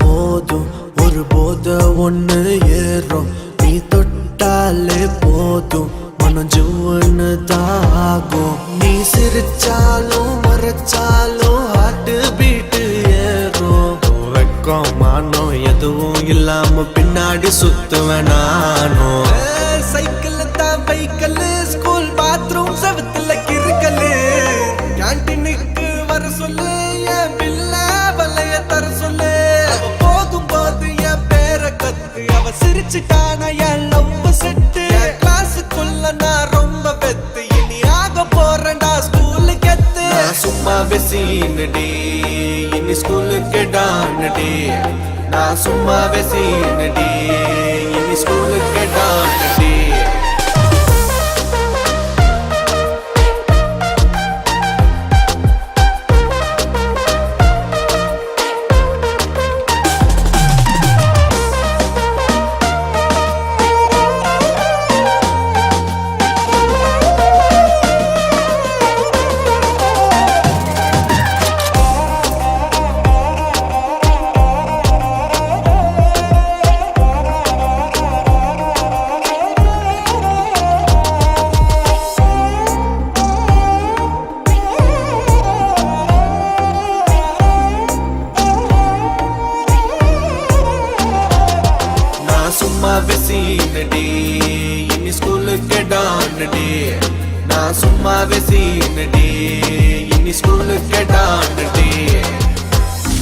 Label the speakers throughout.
Speaker 1: போதும் ஒரு போத ஒண்ணு ஏறும். நீ தொட்டாலே போதும் மனம் ஜூன்னு தாகும். நீ சிரிச்சாலும் மறைச்சாலும் ஹார்ட் பீட்டு ஏறும். வெக்கம் மானம் எதுவும் இல்லாம பின்னாடி சுத்துவேன் நானும். சைக்கிள் தான் பைக்கல், ஸ்கூல் பாத்ரூம் செவத்துல கிறுக்கலு. கேன்டீனுக்கு வர சொல்லு, என் பில்ல வலைய தர சொல்லு. போதும் போது என் பேர கத்து, அவ சிரிச்சுட்டான என் லவ் செட்டு. கிளாஸுக்குள்ள நான் ரொம்ப பெத்து, இனி ஆக போறேன்டா ஸ்கூலு கெத்து. சும்மா வெசீனடி இனி ஸ்கூலுக்கு டானடி. நான் சும்மா வெசீனடி இனி ஸ்கூலுக்கு டானடி. சும்மா வெசீனடி இனி ஸ்கூலுக்கு டானடி. நான் சும்மா வெசீனடி இனி ஸ்கூலுக்கு டானடி.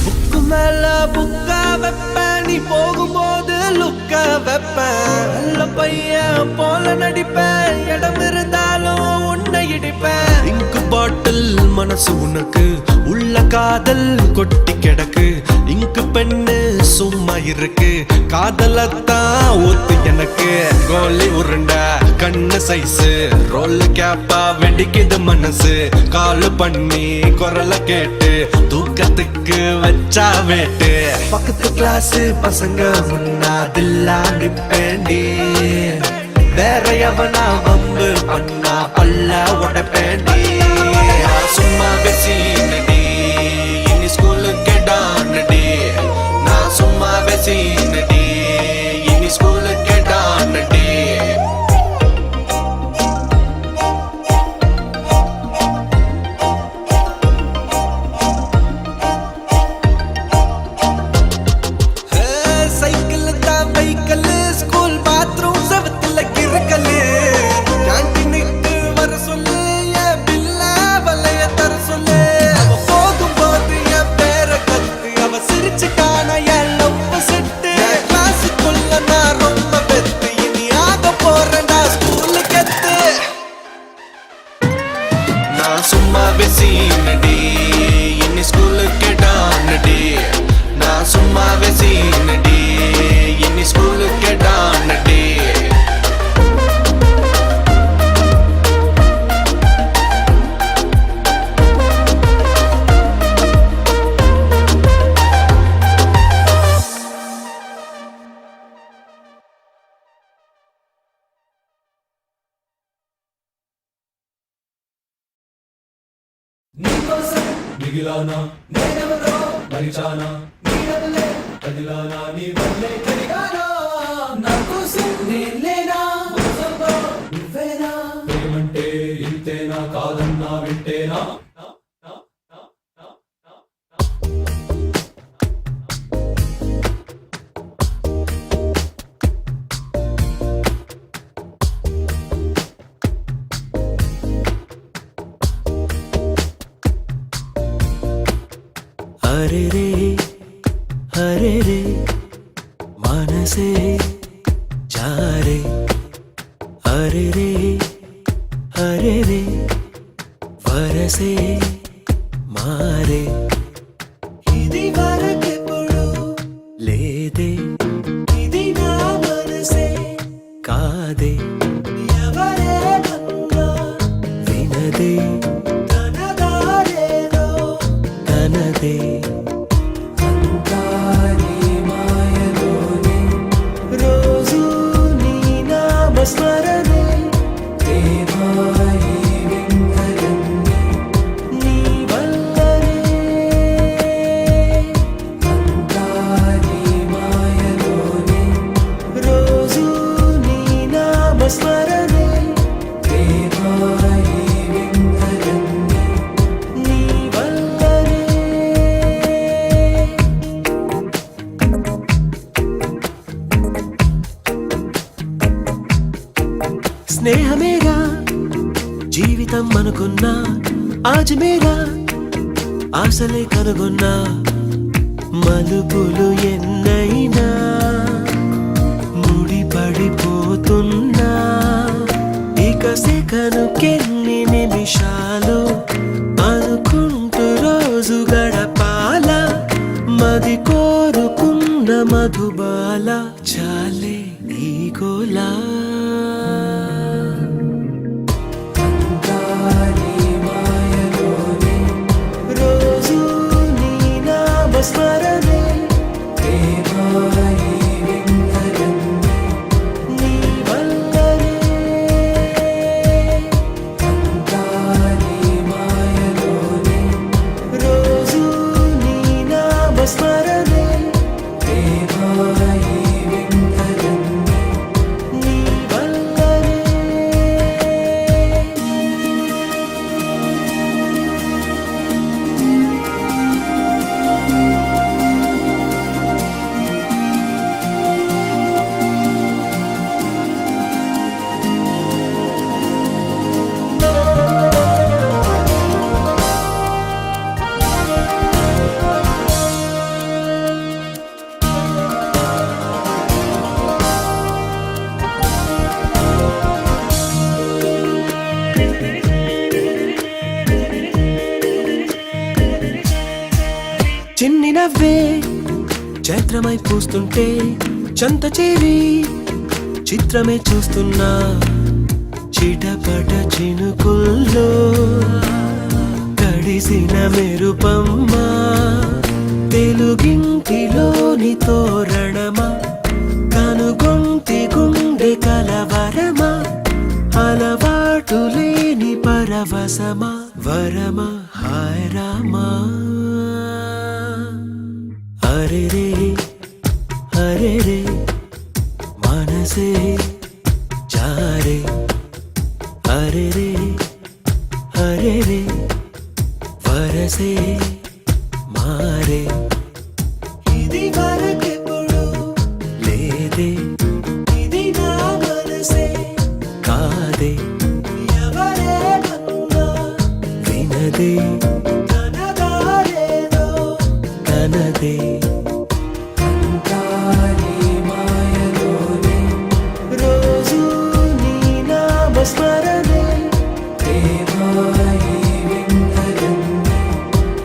Speaker 1: புக்கு மேல புக்கா வைப்பேன், நீ போகும்போது லுக்கா வைப்பேன். நல்ல பையன் போல நடிப்பேன், இடம் இருந்தாலும் உன்னை இடிப்பேன். இங்கு பாட்டில் மனசு உனக்கு, உள்ள காதல் கொட்டி கிடக்கு. இங்கு பெண்ணு சும்மா இருக்கு, காதலத்தான் ஊத்து எனக்கு. கோலி உருண்ட கண்ணு சைஸு, ரோல் கேப்பா வெடிக்குது மனசு. காலு பண்ணி குரல கேட்டு தூக்கத்துக்கு வச்சா வேட்டு. பக்கத்து கிளாஸ் பசங்க முன்னாதில்லா நிப்பேண்டி. வேற எவனா வம்பு பண்ணா பல்ல உடப்பேண்டி. சும்மா வெசீனடி இனி ஸ்கூலுக்கு டானடி. நான் சும்மா வெசீனடி இனி ஸ்கூலுக்கு டானடி. சைக்கிள் தான் பைக்கல், ஸ்கூல் பாத்ரூம் செவத்துல கிறுக்கலு. கேன்டீனுக்கு வர சொல்லு, என் பில்ல வலைய தர சொல்லு. போகும் போது என் பேர கத்து, அவ சிரிச்சுட்டான என் லவ் செட்டு. கிளாஸுக்குள்ள நான் ரொம்ப பெத்து, இனி ஆக போறேன்டா ஸ்கூலு கெத்து. நான் சும்மா வெசீனடி இனி ஸ்கூலுக்கு டானடி. நான் சும்மா வெசீனடி இனி ஸ்கூலுக்கு டானடி.
Speaker 2: నీకోసం మిగిలానా నేనెవరో మరిచానా, నీ వల్లే కదిలానా, నీ వల్లే కదిగానా. నా కోసం నేనేనా, మోసంతో నువ్వేనా. ప్రేమంటే ఇంతేనా, కాదన్నా వింటేనా.
Speaker 1: हरे रे मनसे जा रे. हरे रे वरसे मारे. ఇది వరకెప్పుడు లేదే, ఇది నా మనసే కాదే. ఎవరేమన్నా వినదే, తన దారేదో తనదే. రోజు నీ నామస్మరణే, దేవాయి విందలన్నీ నీ వల్లనే. అంతా
Speaker 3: స్నేహమేరా జీవితం అనుకున్నా ఆజ్ మేరా ఆశలే కనుగొన్నా మలుపులు ఎన్నైనా ముడిపడిపోతున్నా ఇక సెకనుకెన్ని నిమిషాలు అనుకుంటూ రోజు గడపాల మది కోరుకున్న మధుబాల చాలే ఈ గోలా రోజు నీ నామస్మరణే నీ వల్లనే రోజు నీ నామస్మరణే నీ వల్లనే చిన్ని నవ్వే చైత్రమై పూస్తుంటే చంత చేరి చిత్రమే చూస్తున్నా చిటపట చినుకుల్లో తడిసిన మెరుపమ్మ తెలుగింటిలోని తోరణమా కనుగొంటి గుండె కలవరమా అలవాటు లేని పరవశమా వరమా హాయ్ రామా హరే రే మనసే జారే హరే రే వరసే మారే ఇది వరకెప్పుడు లేదే ఇది నా మనసే కాదే ఎవరేమన్నా వినదే తనదారేదో తనదే రోజు నీ నామస్మరణే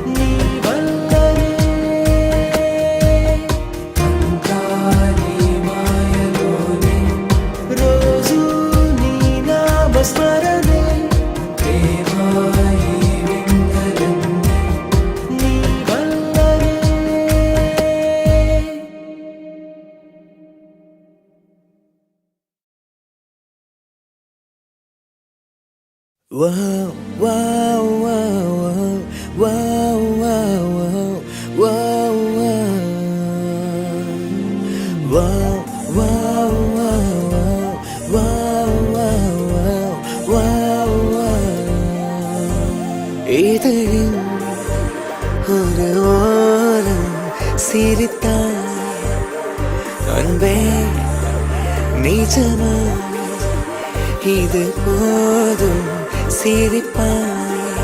Speaker 3: నీ వల్లనే రోజు నీ నామస్మరణే నీ వల్లనే Wow, wow, wow, wow, wow, wow, wow, wow, wow, wow, wow, இதயம் ஒரு ஓரம் சிரித்தாய் அன்பே நிஜமா இது போதும் சிரிப்பாய்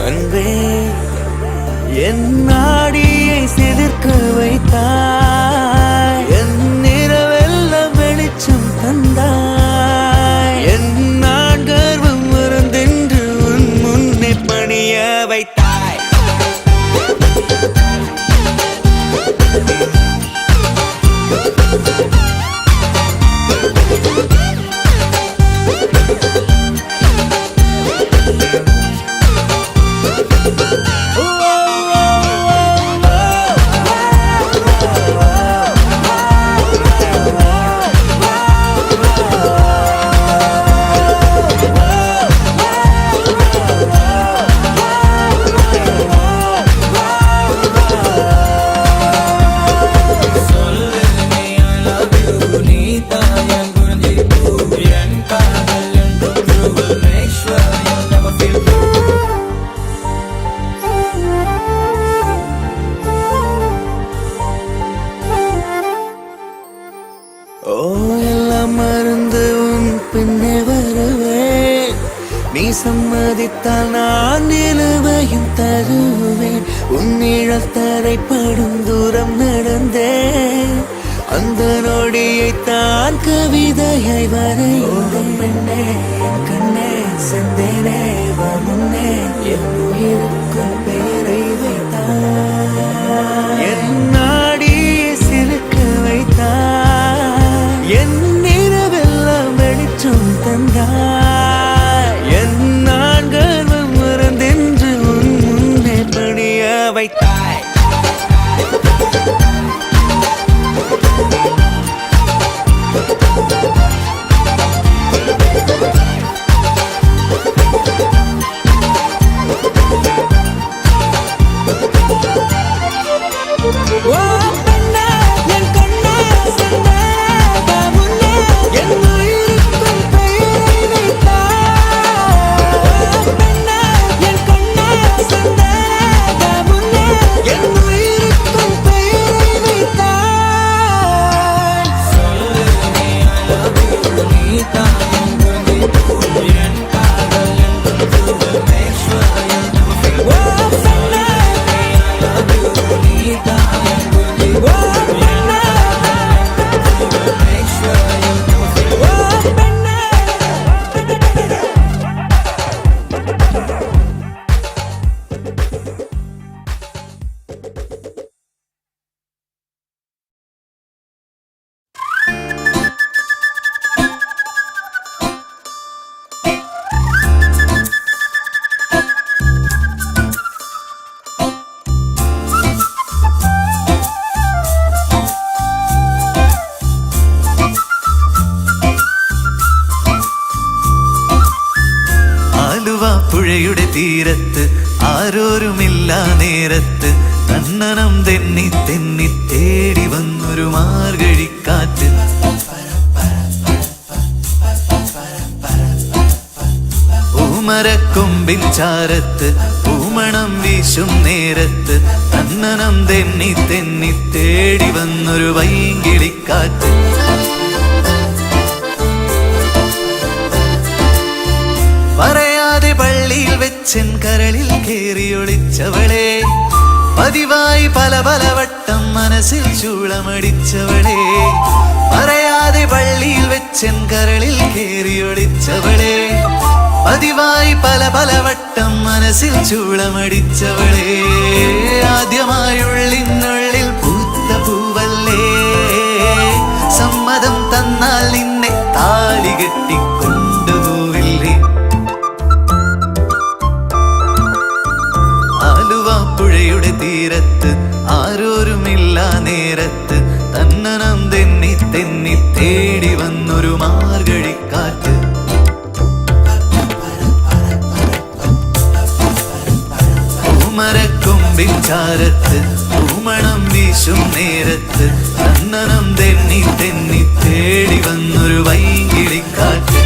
Speaker 3: அன்பே என் நாடியை சிலிர்க்க வைத்தாய் என் நிறவெல்லாம் வெளிச்சம் தந்தாய் என் நான் கர்வம் மறந்தென்று உன் முன்னே பணிய வைத்தாய் ஓ எல்லாம் மறந்து உன் பின்னே சம்மதித்தால் நான் நிலுவையும் தருவேன். உன் நிழல் தரைப்படும் தூரம் நடந்தேன். அந்த நொடியைத்தான் கவிதையை வரைந்தேன். பெண்ணே என் கண்ணே செந்தேனே வா முன்னே என் உயிருக்குள் பேரை வைத்தாய். என் நாடியை சிலுக்க வைத்தாய். என் நிறவெல்லாம் வெளிச்சம் தந்தாய். என் நான் கர்வம் மறந்தென்று உன் முன்னே பணிய வைத்தாய். ஓ பெண்ணே என் கண்ணே செந்தேனே வா முன்னே என் உயிருக்குள் பெயரை வைத்தாய். ஓ பெண்ணே என் கண்ணே செந்தேனே வா முன்னே என் உயிருக்குள் பெயரை வைத்தாய். சொல்லு நீ I love you நீ தான் என் உறுதி என் காதல் என்றும் you will make sure you'll never feel. ஓ பெண்ணே I love you நீ தான் என் உறுதி என் காதல் you will make sure you'll never feel. ஓ பெண்ணே ആലുവ പുഴയുടെ തീരത്ത് ആരോരുമില്ല നേരത്ത് കണ്ണനം തെന്നി തെന്നി തേടി വന്നൊരു മാർഗഴിക്കാറ്റ്. പൂമരക്കൊമ്പിൻ ചാരത്ത് പൂമണം വീശും നേരത്ത് കണ്ണനം തെന്നി തെന്നി തേടി വന്നൊരു വൈങ്കിളിക്കാറ്റ്. പറയാതെ പള്ളിയിൽ വെച്ചൻ കരളിൽ കേറിയൊളിച്ചവളെ പതിവായി പല പല വട്ടം മനസ്സിൽ ചൂളമടിച്ചവളെ. പറയാതെ പള്ളിയിൽ വെച്ചൻ കരളിൽ കേറിയൊളിച്ചവളെ പതിവായി പല പല വട്ടം മനസ്സിൽ ചൂളമടിച്ചവളെ. ആദ്യമായുള്ളിനുള്ളിൽ പൂത്ത പൂവല്ലേ സമ്മതം തന്നാൽ നിന്നെ താലി കെട്ടിക്കൊണ്ടുപോവില്ലേ. ആലുവ പുഴയുടെ തീരത്ത് ആരോരുമില്ല നേരത്ത് തന്നനം തെന്നി തെന്നി തേടി വന്നൊരു മാർഗഴിക്കാറ്റ്. പൂമരക്കൊമ്പിൻ ചാരത്ത് പൂമണം വീശും നേരത്ത് തന്നനം തെന്നി തെന്നി തേടി വന്നൊരു വൈങ്കിളിക്കാറ്റ്.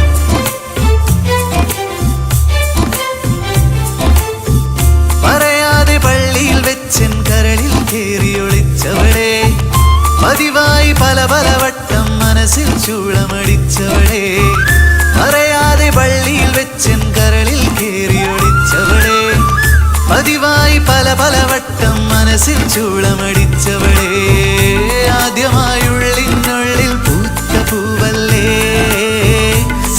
Speaker 3: പറയാതെ പള്ളിയിൽ വെച്ചൻ കരളിൽ കേറിയൊളിച്ചവളെ പതിവായി പല പല വട്ടം മനസ്സിൽ ചൂളമടിച്ചവളെ. പറയാതെ പള്ളിയിൽ വെച്ചൻ കരളിൽ കേറിയൊളിച്ചവളെ പതിവായി പല പല വട്ടം മനസ്സിൽ ചൂളമടിച്ചവളെ. ആദ്യമായുള്ളിനുള്ളിൽ പൂത്ത പൂവല്ലേ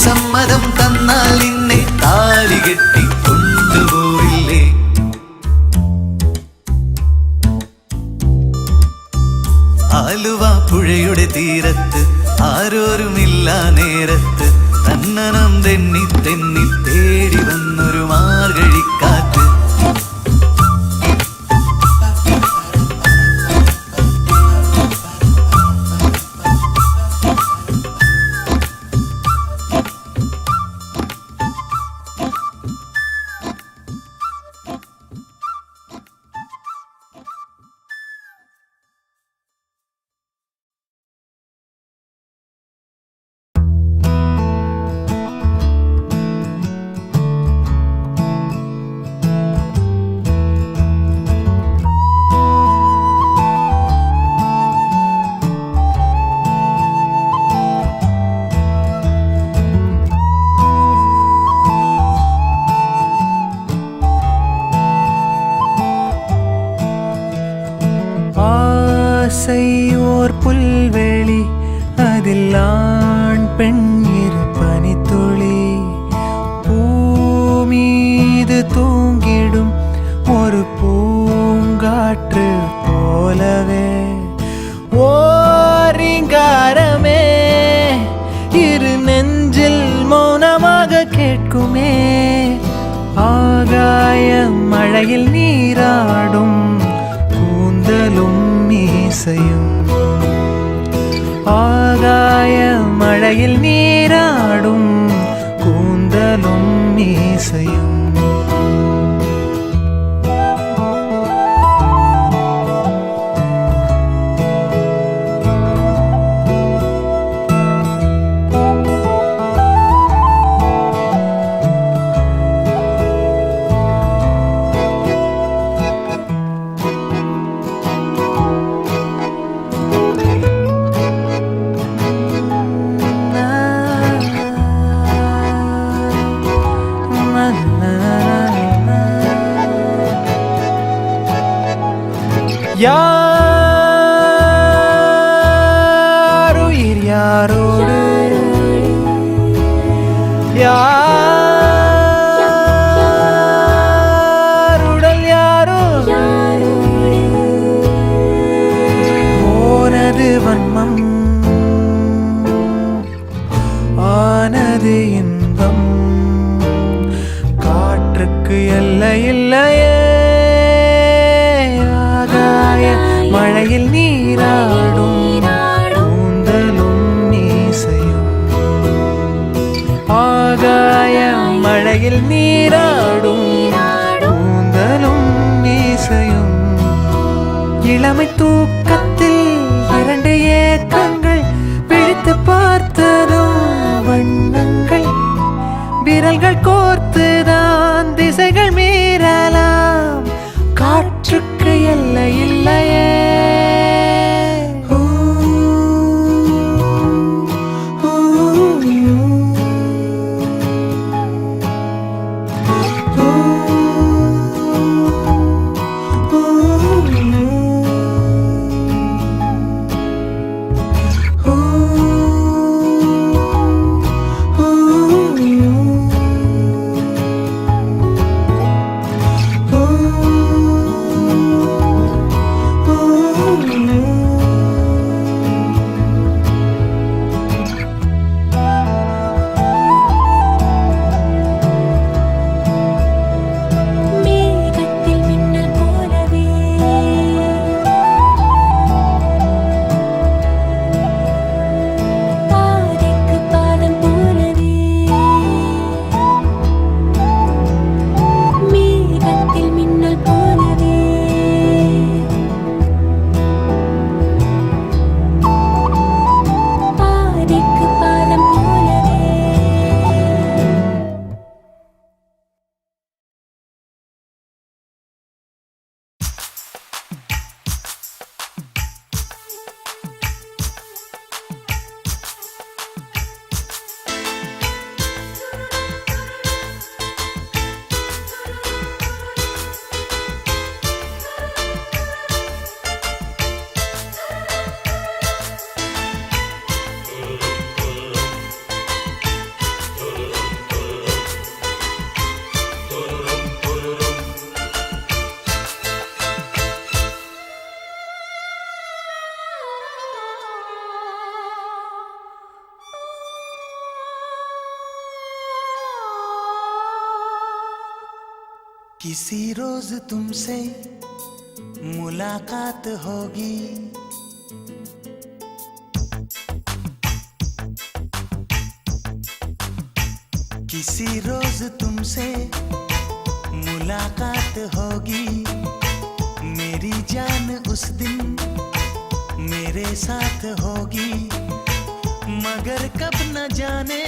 Speaker 3: സമ്മതം തന്നാൽ നിന്നെ താലി കെട്ടിക്കൊണ്ടുപോയില്ലേ. ആലുവ പുഴയുടെ തീരത്ത് ആരോരുമില്ല നേരത്ത് തന്നനം തെന്നി തെന്നി തേടി വന്നൊരു മാർഗഴിക്കാറ്റ്. ஆசை ஓர் புல்வெளி, அதில் ஆண் பெண் இரு பனித்துளி, பூமீது தூங்கிடும் ஒரு பூங்காற்று போலவே ஓரிங்காரமே இரு நெஞ்சில் மௌனமாக கேட்குமே. ஆகாய மழையில் நீராடும் கூந்தலும் மீசையும், ஆகாய மழையில் நீராடும் கூந்தலும் மீசையும். யாருயிர் யாரோடு, யாருடல் யாரோ, போனது வன்மம் ஆனது இன்பம், காற்றுக்கு எல்லை இல்லையே. மழையில் நீராடும் கூந்தலும் மீசையும், ஆகாய மழையில் நீராடும் கூந்தலும் மீசையும். இளமை தூக்கத்தில் இரண்டு ஏக்கங்கள் பிடித்து பார்த்ததும் வண்ணங்கள், விரல்கள் கோர்த்துதான் திசைகள் மீறலாம், காற்றுக்கு எல்லை இல்லையே. किसी रोज तुमसे मुलाकात होगी, किसी रोज तुमसे मुलाकात होगी, मेरी जान उस दिन मेरे साथ होगी, मगर कब न जाने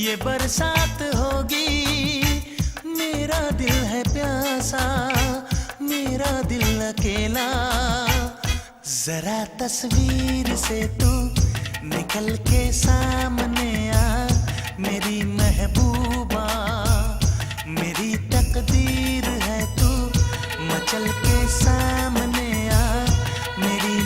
Speaker 3: ये बरसात होगी। मेरा दिल है प्यासा, मेरा दिल अकेला, जरा तस्वीर से तू निकल के सामने आ, मेरी महबूबा मेरी तकदीर है तू, मचल के सामने आ मेरी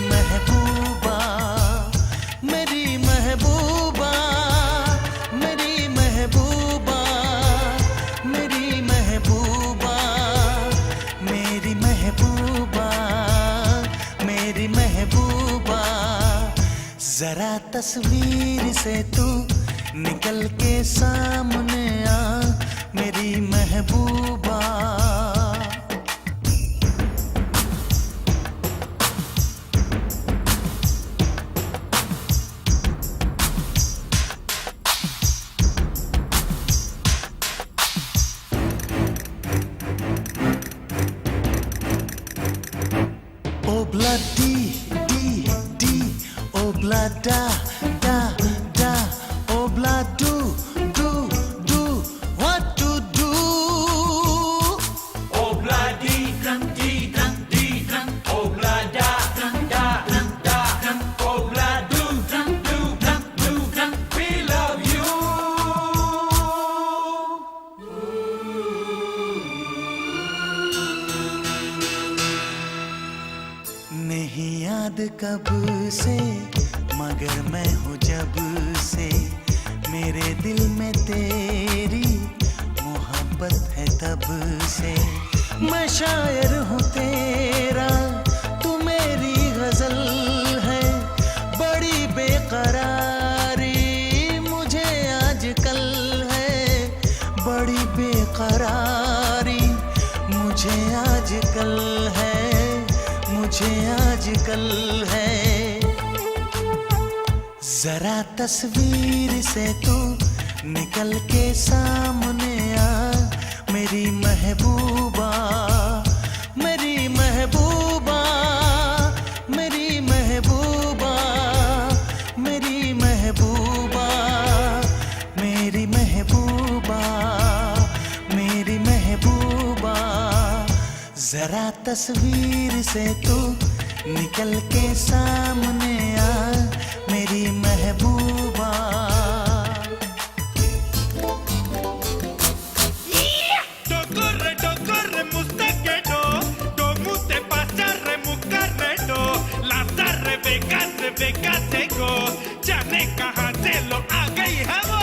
Speaker 3: जरा तस्वीर से तू निकल के सामने आ मेरी महबूबा। Obla di, obla da, obla do, what to do?
Speaker 2: Obla di drum, obla da, obla do, we love you.
Speaker 3: नहीं याद कब से मगर मैं हूँ जब से मेरे दिल में तेरी मोहब्बत है तब से। मैं शायर हूँ तेरा तू मेरी गजल है बड़ी बेकरारी मुझे आजकल है बड़ी बेकरारी मुझे आजकल है मुझे आजकल है। जरा तस्वीर से तू निकल के सामने आ मेरी महबूबा मेरी महबूबा मेरी महबूबा मेरी महबूबा मेरी महबूबा मेरी महबूबा। जरा तस्वीर से तू निकल के सामने आ मेरी महबूबा।
Speaker 4: Corre, mustaquero, todo te pasa remuscarreto, las Rebeca seco, जाने कहाँ से लो आ गई है वो।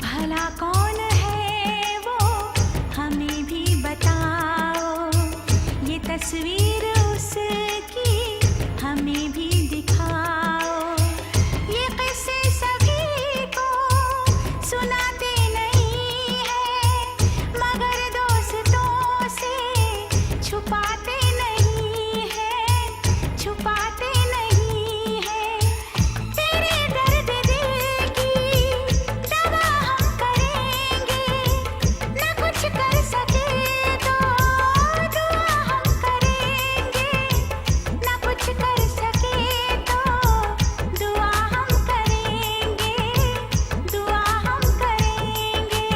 Speaker 5: भला कौन है वो हमें भी बताओ ये तस्वीर उसकी हमें भी दिखाओ। ये किस्से सभी को सुनाते नहीं है मगर दोस्तों से छुपाते नहीं है छुपाते नहीं है। तेरे दर्द दिल की दवा हम करेंगे न कुछ कर सके तो दुआ हम करेंगे न कुछ कर सके तो दुआ हम करेंगे दुआ हम करेंगे।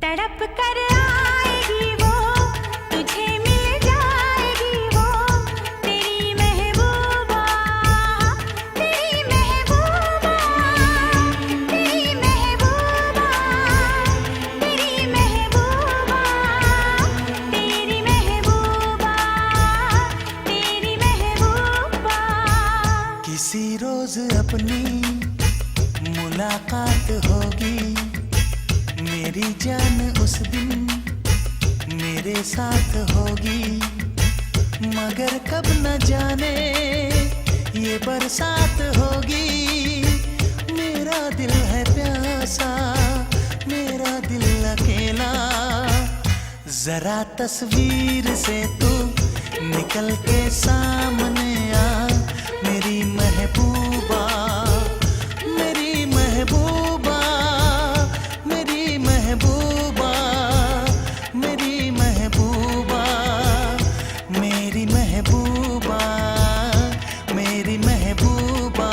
Speaker 5: तड़प कर आएगी वो तुझे मिल जाएगी वो तेरी महबूबा तेरी महबूबा तेरी महबूबा तेरी महबूबा तेरी महबूबा तेरी महबूबा।
Speaker 3: किसी रोज अपनी मुलाकात होगी मेरी जान उस दिन मेरे साथ होगी मगर कब न जाने ये बरसात होगी। मेरा दिल है प्यासा मेरा दिल अकेला जरा तस्वीर से तू निकल के सामने आ मेरी महबूबा मेरी महबूबा मेरी महबूबा मेरी महबूबा मेरी महबूबा मेरी महबूबा।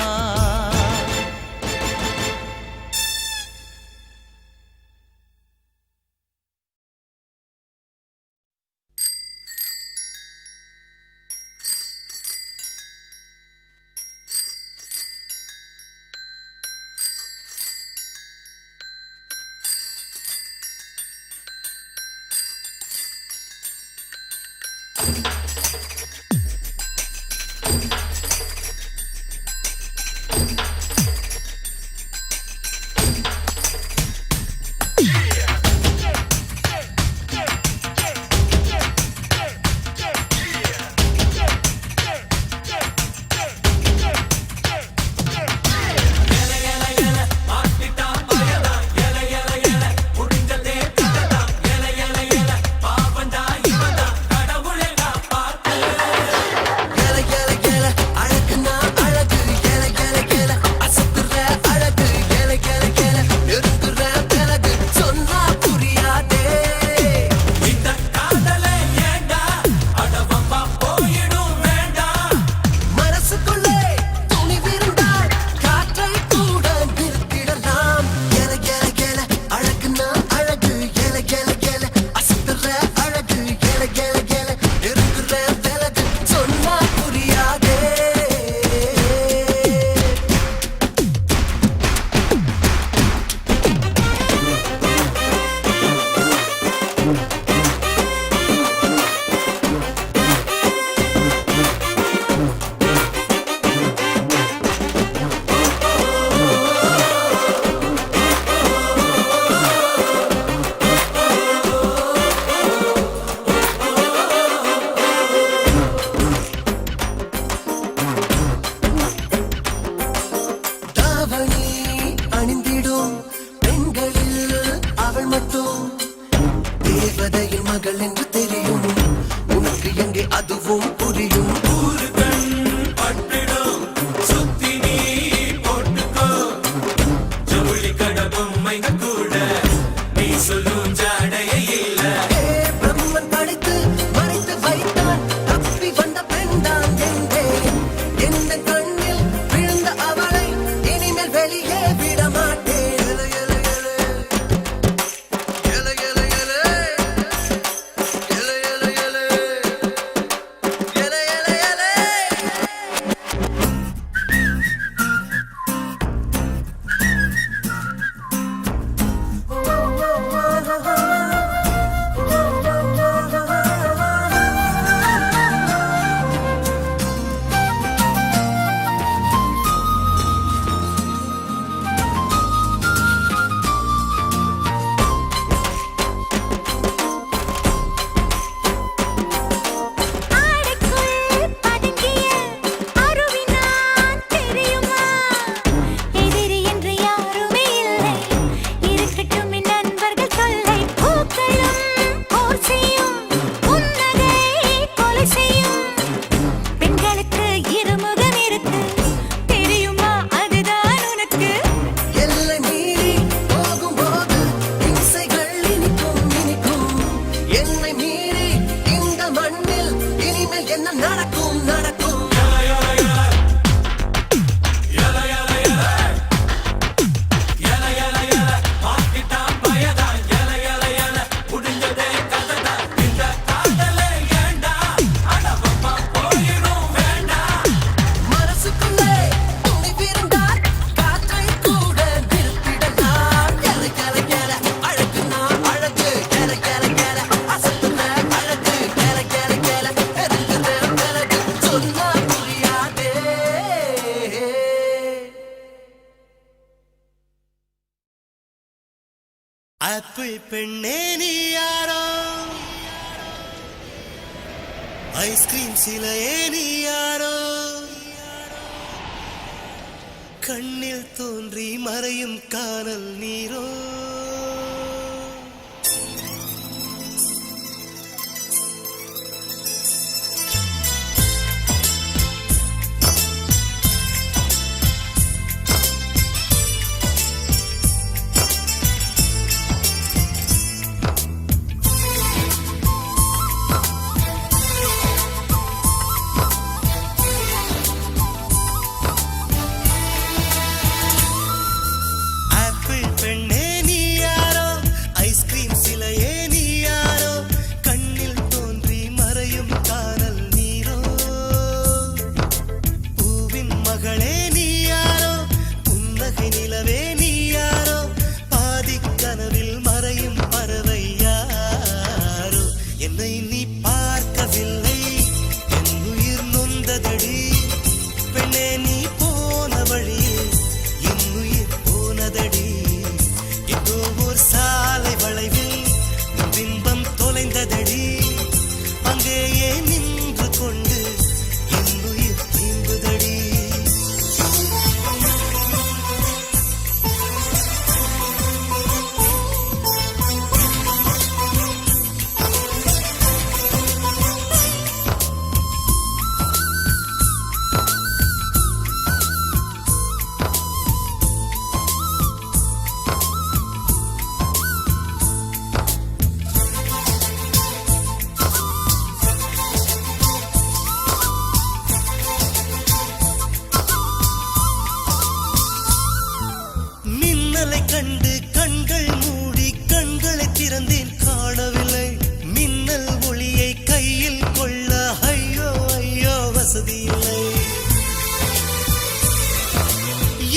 Speaker 1: மட்டும் தேவதையின் மகள் என்று தெரியும். உனக்கு எங்கே அதுவும் புரியும். பிரம்மன் படைத்து மறைத்து வைத்தான். தப்பி வந்த பெண்தான் என்றேன். எந்த கண்ணில் விழுந்த அவளை இனிமேல் வெளியே விட மாட்டேன்.
Speaker 5: ஆடைக்குள் பதுங்கிய அருவினான் தெரியுமா? எதிரி என்று யாருமே இல்லை. இருக்கட்டும் என் நண்பர்கள் தொல்லை. பூக்களும் போர் செய்யும். புன்னகை கொலை செய்யும். பெண்களுக்கு இருமுகம் இருக்கு. தெரியுமா அதுதான் உனக்கு?
Speaker 1: எல்லை மீறி போகும்போது இசைகள் இனிக்கும் இனிக்கும். என்னை மீறி இந்த மண்ணில் இனிமேல் என்ன நடக்கும் நடக்கும். மனசுக்குள்ளே துணி விருந்தால் காற்றை கூட நிறுத்திடலாம். எல எல எல அழகுனா அழகு. எல எல எல அசத்துன அழகு. எல எல எல எதுக்குற பிறகு சொன்னா புரியாதே. ஆப்பிள் பெண்ணே நீ யாரோ, ஐஸ்கிரீம் சிலையே நீ யாரோ, கண்ணில் தோன்றி மறையும் காணல் நீரோ. ஆப்பிள் பெண்ணே நீ யாரோ, ஐஸ்கிரீம் சிலையே நீ யாரோ, கண்ணில் தோன்றி மறையும் காணல் நீரோ. பூவின் மகளே நீ யாரோ, புன்னகை நிலவே நீ யாரோ, பாதிக் கனவில் மறையும் பறவை யாரோ. என்னை நீ பார்க்கவில்லை, என் உயிர் நொந்ததடி. பெண்ணே நீ போன வழியில் என் உயிர் போனதடி. ஏதோ ஒரு சாலை வளைவில் உன் பிம்பம் தொலைந்ததடி. அங்கேயே நின்று கொண்டு என் உயிர் தீம்புதடி. மின்னலை கண்டு கண்கள் மூடி கண்களை திறந்தேன் காணவில்லை. மின்னல் ஒளியை கையில் கொள்ள ஐயோ ஐயோ வசதி இல்லை.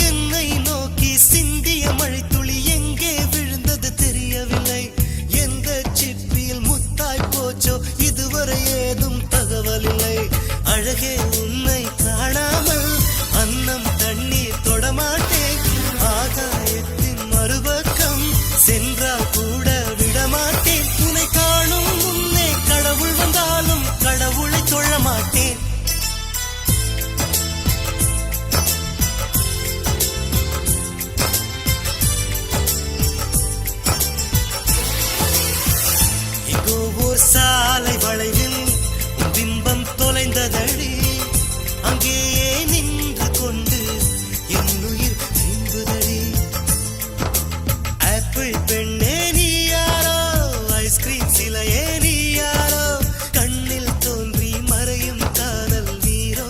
Speaker 1: என்னை நோக்கி சிந்திய மழைத்துளி எங்கே விழுந்தது தெரியவில்லை. எந்த சிப்பியில் முத்தாய் போச்சோ இதுவரை ஏதும் தகவல் இல்லை. அழகே உன்னை காணாமல் அன்னம் தண்ணீர் தொடமாட்டேன். ஆகாயத்தின் மறுபக்கம் சென்றால் கூட விடமாட்டேன். உன்னை காணும் முன்னே கடவுள் வந்தாலும் கடவுளை தொழ மாட்டேன்.
Speaker 3: ஆப்பிள் பெண்ணே நீ யாரோ ஐஸ்கிரீம் சிலையே நீ யாரோ கண்ணில் தோன்றி மறையும் காதல் நீரோ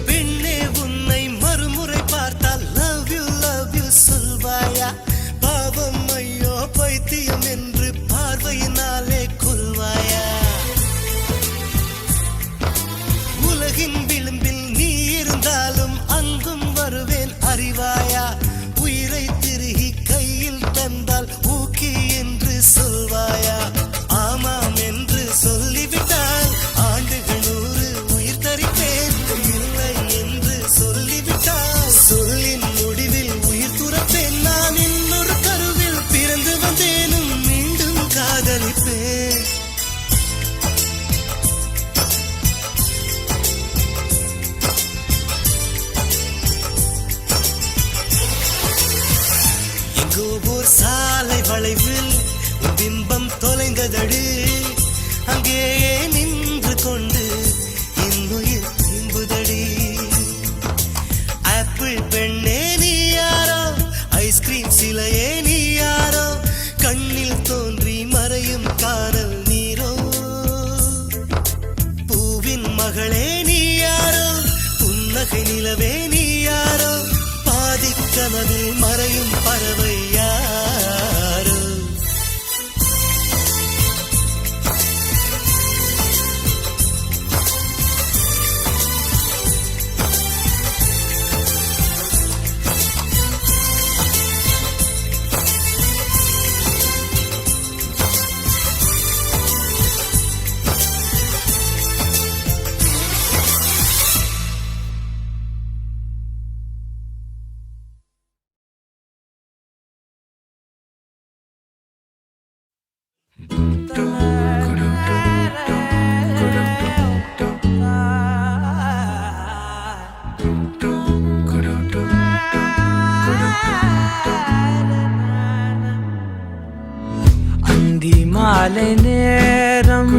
Speaker 3: பெண்ணே உன்னை மறுமுறை பார்த்தால் லவ் யூ சொல்வாயா பாவம் ஐயோ பைத்தியம் என்று பார்வையினாலே கொல்வாயா உலகின் விளிம்பில் நீ இருந்தாலும் அங்கும் வருவேன் அறிவாயா உயிரை திருகி கையில் தந்தால் ஊக்கி என்று சொல்வாயா ஆமாம் என்று சொல்லிவிட்டால் ஆண்டுகள் 100 உயிர் தரிப்பேன் இல்லை என்று சொல்லிவிட்டால் சொல்லின் முடிவில் உயிர் துறப்பேன் நான் இன்னொரு கருவில் பிறந்து வந்தேனும் மீண்டும் காதலிப்பேன் எங்கோ ஓர் சாலை வளைவில் உன் பிம்பம் தொலைந்ததடு அங்கேயே நின்று கொண்டு இன்னுயிர் இன்புதடி ஆப்பிள் பெண்ணே நீ யாரோ ஐஸ்கிரீம் சிலையே நீ யாரோ கண்ணில் தோன்றி மறையும் காதல் நீரோ பூவின் மகளே நீ யாரோ புன்னகை நிலவே நீ யாரோ பாதிக்கனவில் மறையும் பறவை யாரோ அந்தி மாலை நேரம்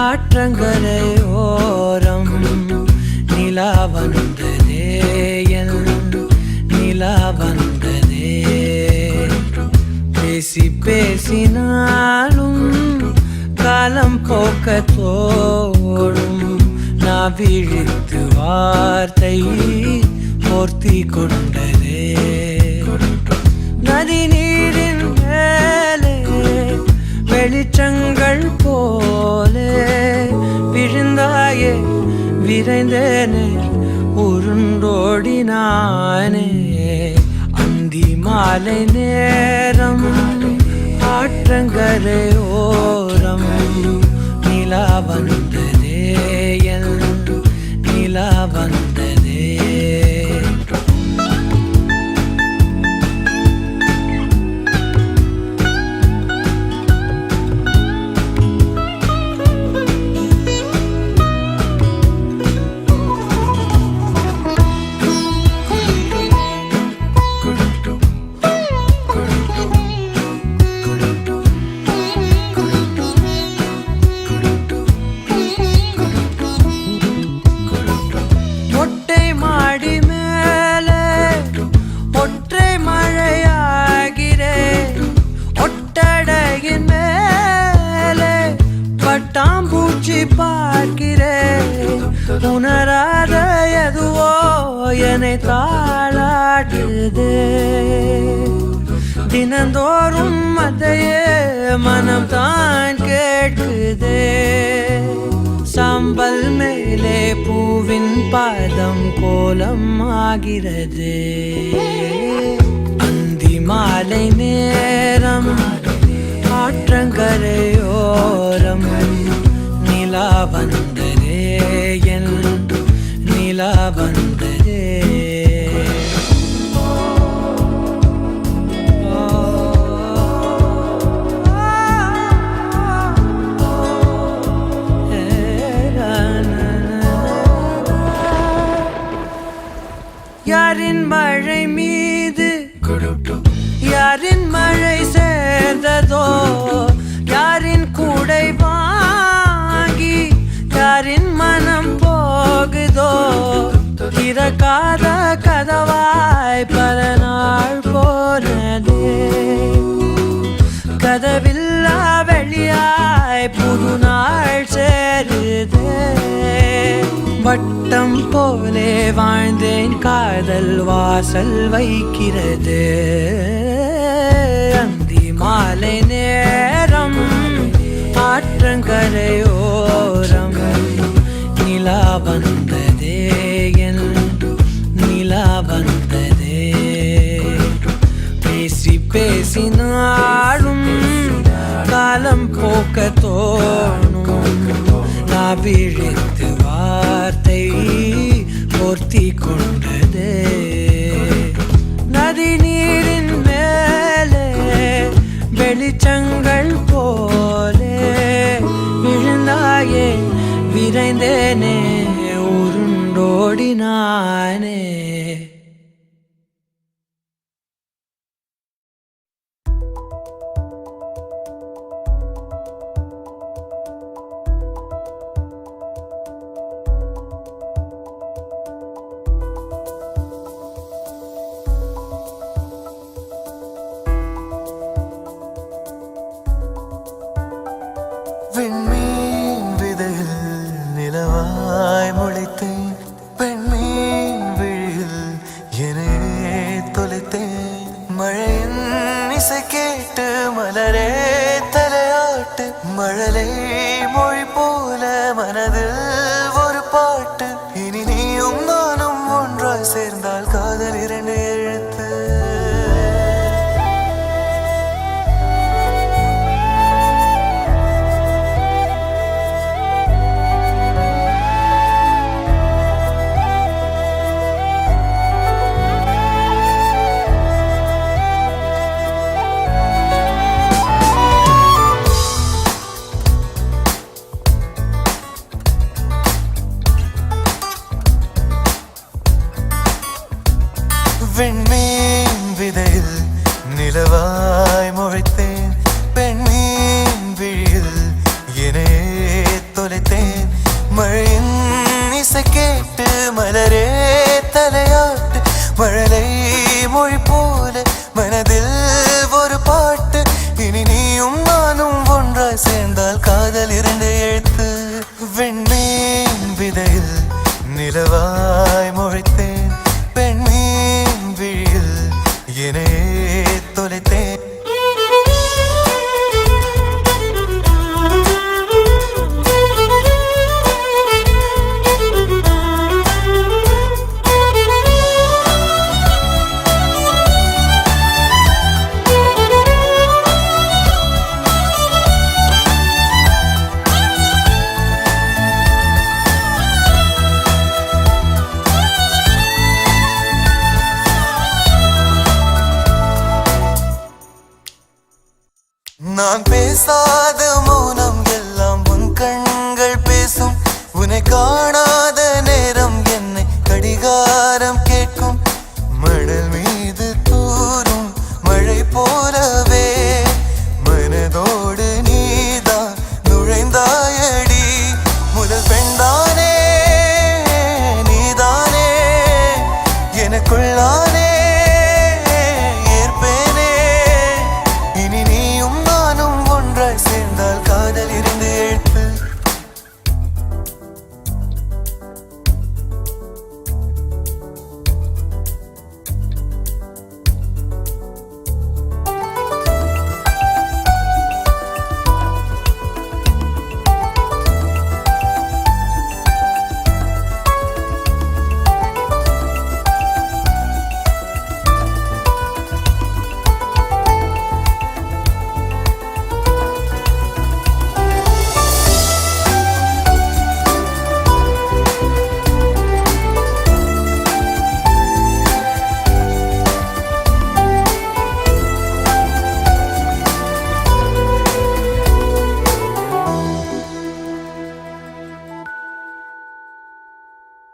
Speaker 3: ஆற்றங்கரையோரம் நிலா வந்ததே என் நிலா வந்ததே பேசி பேசினாலும் காலம் போக்க தோடும் நான் விழித்து வார்த்தை போர்த்தி கொண்டதே நதி நீரின் மேலே வெளிச்சங்கள் போலே விழுந்தாயே விரைந்தேனே உருண்டோடினானே அந்தி மாலை நேரம் ஆற்றங்கரையோரம் நிலா வந்ததே என் நிலா வந்ததே உணராத எதுவோ என்னை தாளாட்டுதே தினந்தோறும் அதையே மனம் தான் கேட்குதே சாம்பல் மேலே பூவின் பாதம் கோலம் ஆகிறது அந்தி மாலை நேரம் ஆற்றங்கரையோரம் நிலா வந்ததே என் நிலா வந்ததே வட்டம் போலே வாழ்ந்தேன் காதல் வாசல் வைக்கிறது அந்தி மாலை நேரம் ஆற்றங்கரையோரம் நிலா வந்ததே என் நிலா வந்ததே பேசி பேசி நாளும் காலம் போக்க தோணும் நான் விழித்து வார்த்தை போர்த்தி கொண்டதே நதி நீரின் மேலே வெளிச்சங்கள் போலே விழுந்தாயே விரைந்தேனே உருண்டோடினானே
Speaker 6: விண்மீன் விதையில் நிலவாய் முளைத்தேன் பெண்மீன் விழியில் என்னே தொலைத்தேன் மழையின் இசை கேட்டு மலரே தலையாட்டு மழலை மொழி போல மனதில் ஒரு பாட்டு இனி நீயும் நானும் ஒன்றாய் சேர்ந்தால் காதல் இரண்டு எழுத்து விண்மீன் விதையில் நிலவாய் முளைத்தேன் பெண்மீன் விழியில் என்னே தொலைத்தேன் மழையின் இசை கேட்டு மலரே தலையாட்டு மழலை மொழி போல மனதில் ஒரு பாட்டு இனி நீயும் நானும் ஒன்றாய் சேர்ந்தால் காதல் இரண்டு எழுத்து விண்மீன் விதையில் நிலவாய் முளைத்தேன் பெண்மீன் விழியில் என்னே தொலைத்தேன் நான் பேசாத மௌனம் எல்லாம் உன் கண்கள் பேசும் உன்னை காணாத நேரம் என்னை கடிகாரம் கேட்கும் மணல் மீது தூரும் மழை போலவே மனதோடு நீதான் நுழைந்தாயடி முதல் பெண்தானே நீதானே எனக்குள்ளானே ஏற்பேனே இனி நீயும் நானும் ஒன்றாய் சேர்ந்தால் காதல் இருந்து எழுத்து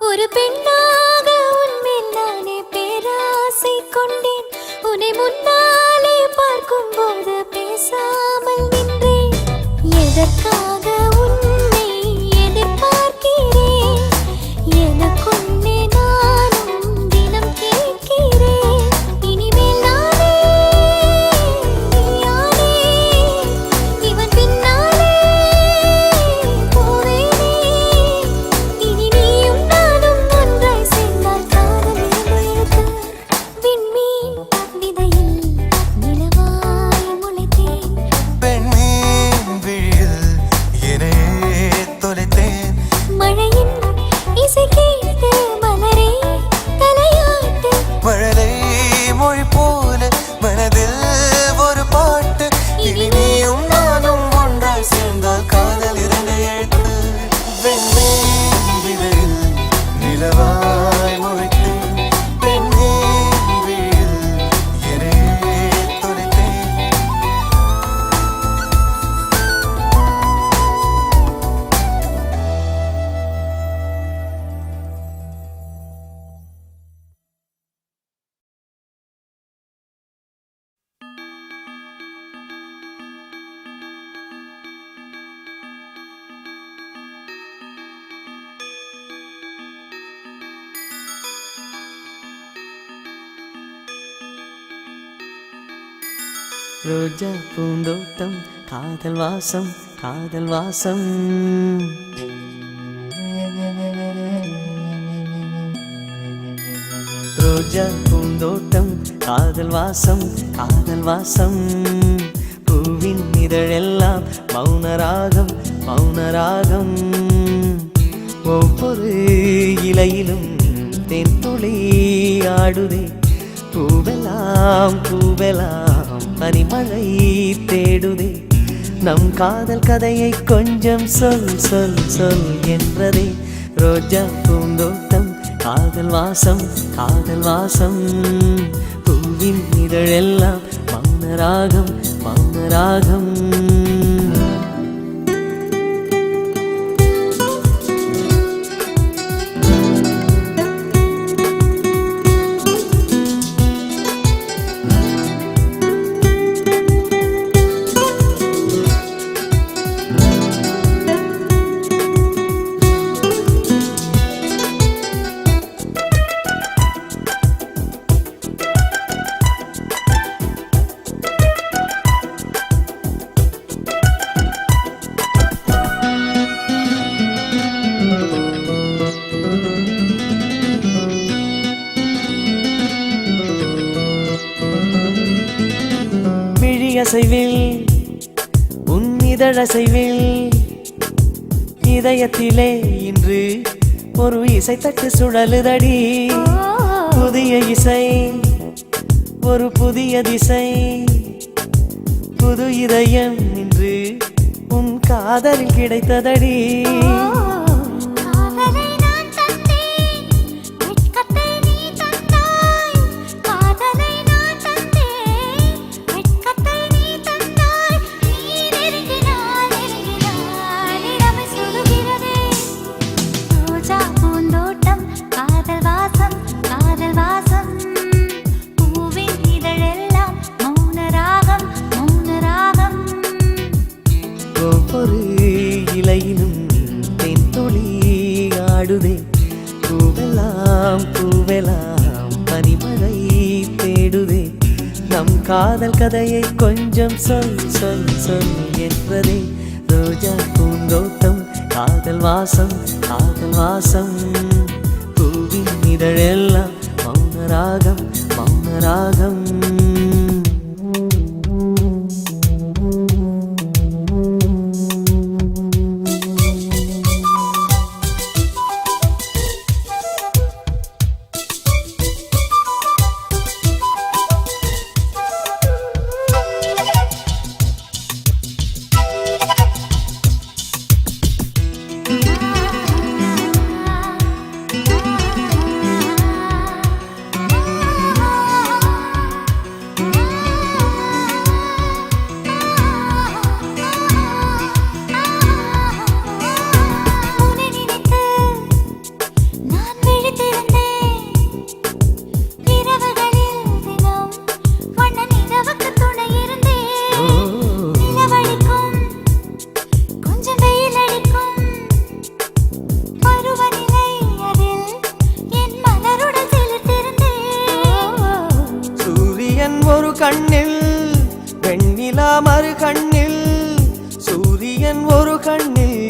Speaker 5: ஒரு பெண்ணாக உன்மேல் நானே பேராசை கொண்டேன் உன்னை முன்னாலே பார்க்கும்போது பேசாமல் நின்றேன் எதற்காக உன்னை எதிர்பார்க்கிறேன் எனக்குன்னே நானும் தினம் கேட்கிறேன் இனிமேல் நானே நீயானே இவன் பின்னாலே போவேனே இனி நீயும்
Speaker 3: ரோஜா பூந்தோட்டம் காதல் வாசம் காதல் வாசம். ரோஜா பூந்தோட்டம் காதல் வாசம் காதல் வாசம். பூவின் இதழெல்லாம் மௌனராகம் மௌனராகம். ஒவ்வொரு இலையிலும் தென்துளி ஆடுதே. பூவெல்லாம் பூவெல்லாம் பனிமழை தேடுதே. நம் காதல் கதையை கொஞ்சம் சொல் சொல் சொல் என்றதே. ரோஜா பூந்தோட்டம் காதல் வாசம் காதல் வாசம். பூவின் இதழெல்லாம் மௌனராகம் மௌனராகம். அசைவில் உன் இதழசைவில் இதயத்திலே இன்று ஒரு இசை தட்டு சுழலுதடி. புதிய இசை ஒரு புதிய திசை. புது இதயம் இன்று உன் காதலில் கிடைத்ததடி. ஒவ்வொரு இலையிலும் தென்துளி ஆடுதே. பூவெல்லாம் பூவெல்லாம் பனிமழை தேடுதே. நம் காதல் கதையை கொஞ்சம் சொல் சொல் சொல் என்றதே. ரோஜா பூந்தோட்டம் காதல் வாசம் காதல் வாசம். பூவின் இதழெல்லாம் மௌனராகம் மௌனராகம். ஒரு கண்ணில் வெண்ணிலா மறு கண்ணில். சூரியன் ஒரு கண்ணில்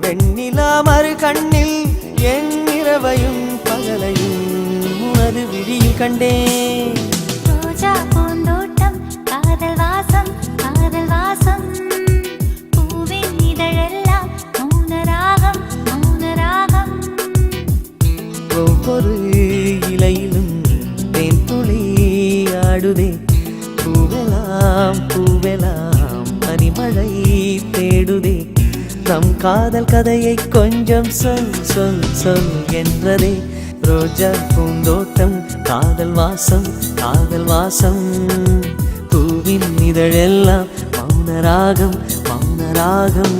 Speaker 3: வெண்ணிலா மறு கண்ணில். என் இரவையும் பகலையும் உனது விழியில் கண்டேன்.
Speaker 5: ரோஜா பூந்தோட்டம் காதல் வாசம் காதல் வாசம். பூவின் இதழெல்லாம் மௌனராகம் மௌனராகம்.
Speaker 3: ஒவ்வொரு இலையிலும் தென்துளி ஆடுதே. பூவெல்லாம் பூவெல்லாம் பனிமழை தேடுதே. நம் காதல் கதையை கொஞ்சம் சொல் சொல் சொல் என்றதே. ரோஜா பூந்தோட்டம் காதல் வாசம் காதல் வாசம். பூவின் இதழெல்லாம் மௌனராகம் மௌனராகம்.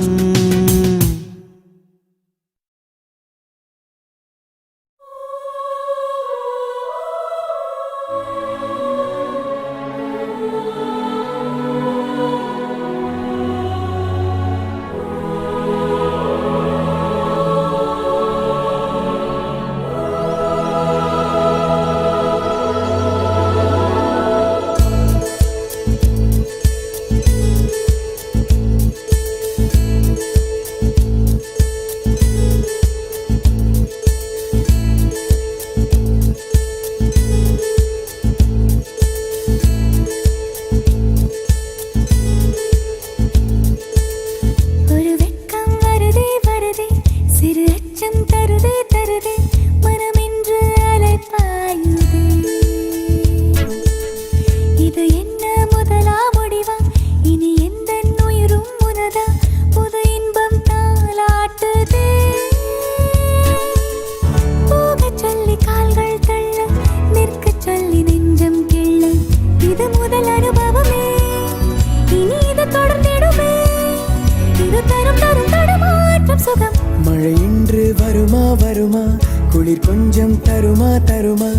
Speaker 3: தருமா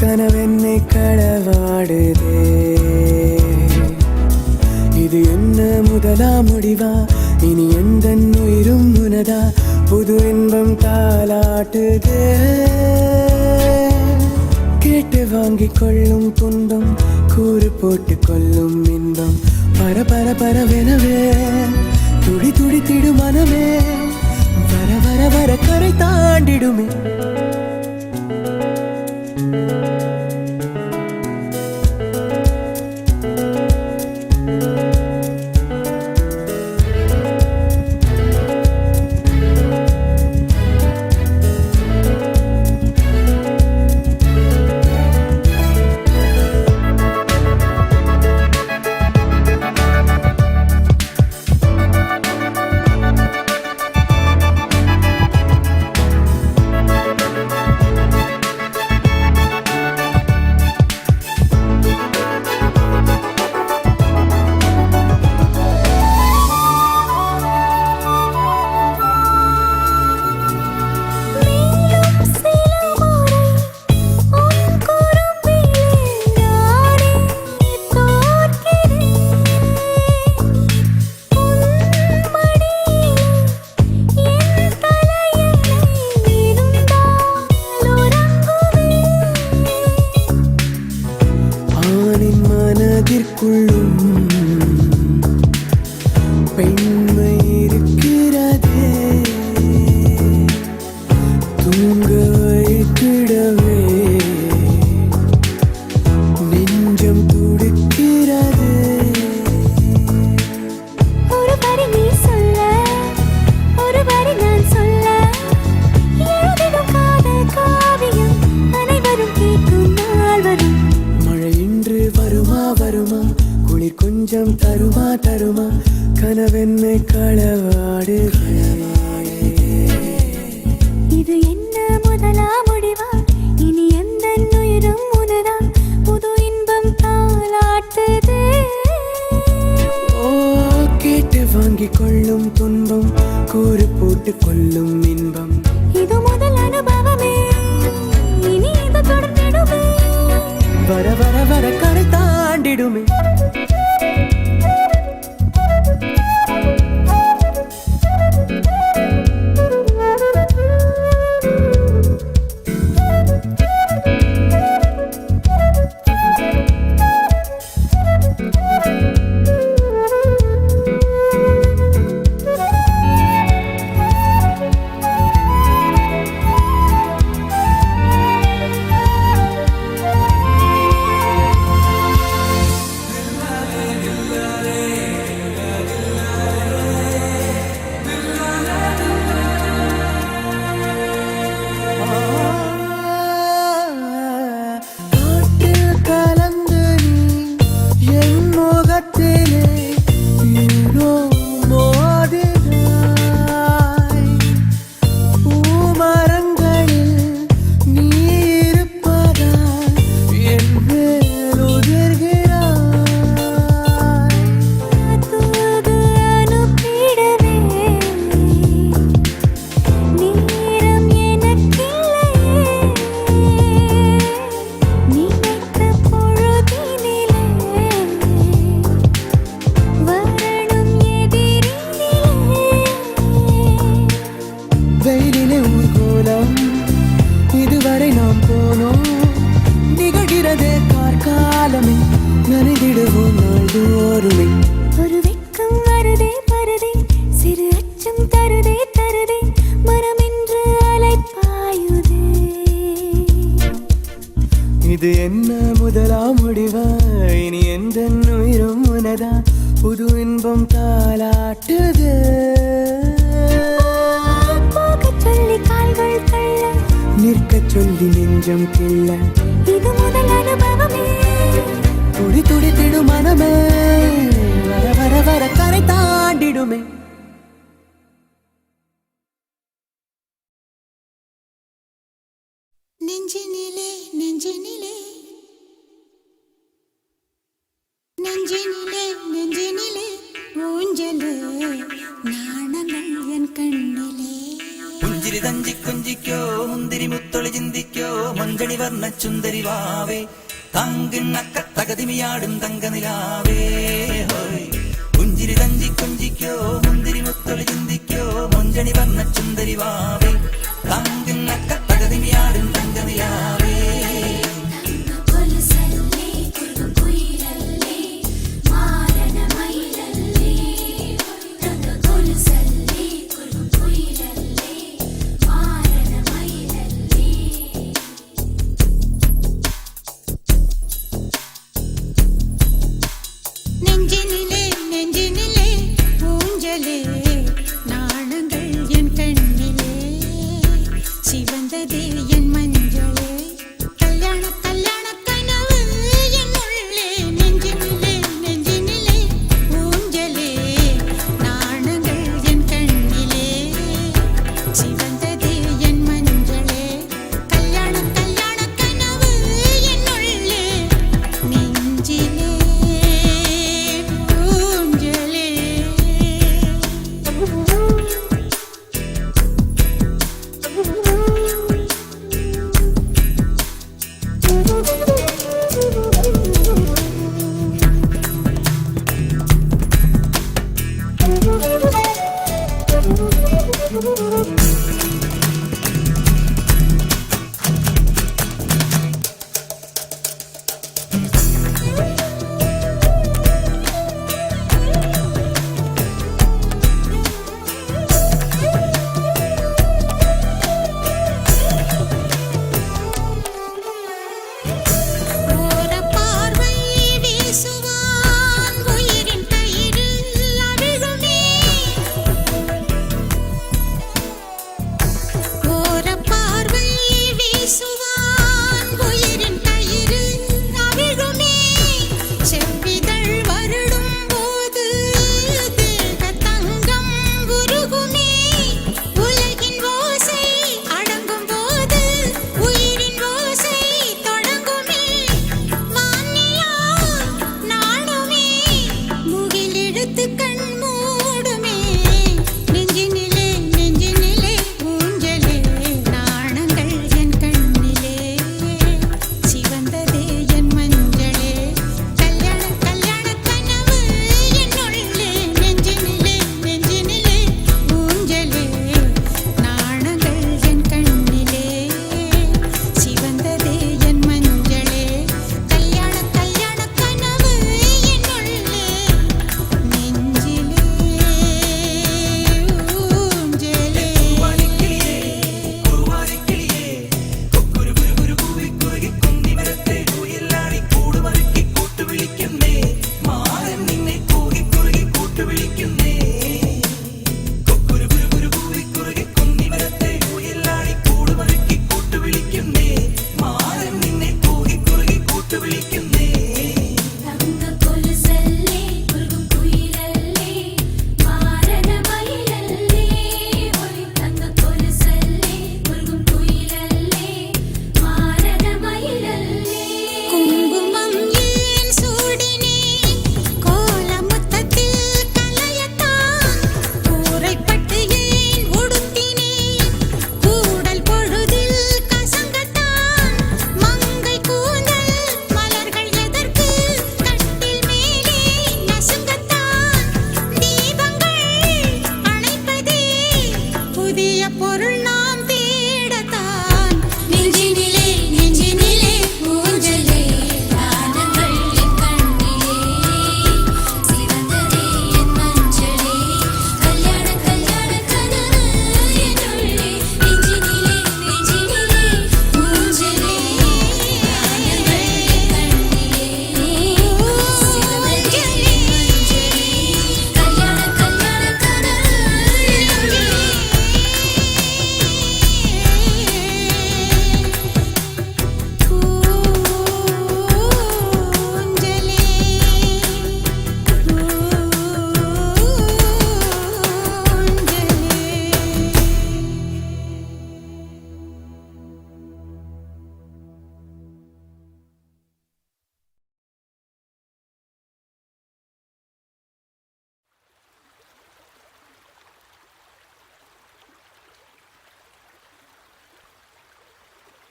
Speaker 3: கனவென்னை களவாடுதே. இது என்ன முதலா முடிவா இனி எந்த உயிரும் உனதா புது இன்பம் தாலாட்டுதே. கேட்டு வாங்கிக் கொள்ளும் துன்பம் கூறு போட்டு கொள்ளும் இன்பம் பர பர பரவெனவே துடி துடி திடு மனமே வர வர வர கரை தாண்டிடுமே. பெண்மை இருக்கிறதே தூங்க வைத்திடவே நெஞ்சம் துடிக்கிறதே.
Speaker 5: ஒரு வரி நீ சொல்ல ஒரு வரி நான் சொல்ல எழுதிடும் காதல் காவியம் அனைவரும் கேட்கும் நாள் வரும்.
Speaker 3: மழை இன்று வருமா வருமா குளிர் கொஞ்சம் தருமா தருமா கனவென்னை களவாடுதே.
Speaker 5: இது என்ன முதலா முடிவா இனி எந்த உயிரும் உனதா புது இன்பம் தாலாட்டுதே.
Speaker 3: ஓ கேட்டு வாங்கிக் கொள்ளும் துன்பம் கூறு போட்டு கொள்ளும் இன்பம்
Speaker 5: இது முதல் அனுபவமே இனி இது தொடர்ந்திடுமே
Speaker 3: வர வர வர கரை தாண்டிடுமே. வெயிலிலே ஊர்கோலம் இதுவரை நாம் போனோம் நிகழ்கிறதே கார்காலமே நனைதிடுவோம் நாள்தோறுமே.
Speaker 5: ஒரு வெட்கம் வருதே பருதே சிறு அச்சம் தருதே தருதே மனம் என்று அலைப்பாயுதே.
Speaker 3: இது என்ன முதலா முடிவா இனி எந்த உயிரும் உனதா புது இன்பம் தாலாட்டுது.
Speaker 5: போகச் சொல்லி கால்கள் தள்ள
Speaker 3: நிற்கச் சொல்லி நெஞ்சம் கிள்ள
Speaker 5: இது முதல் அனுபவமே
Speaker 3: துடி துடி திடு மனமே வர வர வர கரை தாண்டிடுமே.
Speaker 7: நெஞ்சினிலே நெஞ்சினிலே நெஞ்சினிலே நெஞ்சினிலே ஊஞ்சலே நாணங்கள் என் கண்ணிலே
Speaker 3: പുഞ്ചിരി തഞ്ചി കൊഞ്ചിക്കോ മുന്തിരി മുത്തൊളി ചിന്തിക്കോ മൊഞ്ചണി വർണ്ണ ചുന്ദരി വാവേ തങ്കിണ്ണക്ക തകതിമിയാടും തങ്കനിലാവേ ഹോയ് പുഞ്ചിരി തഞ്ചി കൊഞ്ചിക്കോ മുന്തിരി മുത്തൊളി ചിന്തിക്കോ മൊഞ്ചണി വർണ്ണ ചുന്ദരി വാവേ തങ്കിണ്ണക്ക തകതിമിയാടും തങ്കനിലാവേ
Speaker 7: நெஞ்சினிலே நெஞ்சினிலே ஊஞ்சலே நாணங்கள் என் கண்ணிலே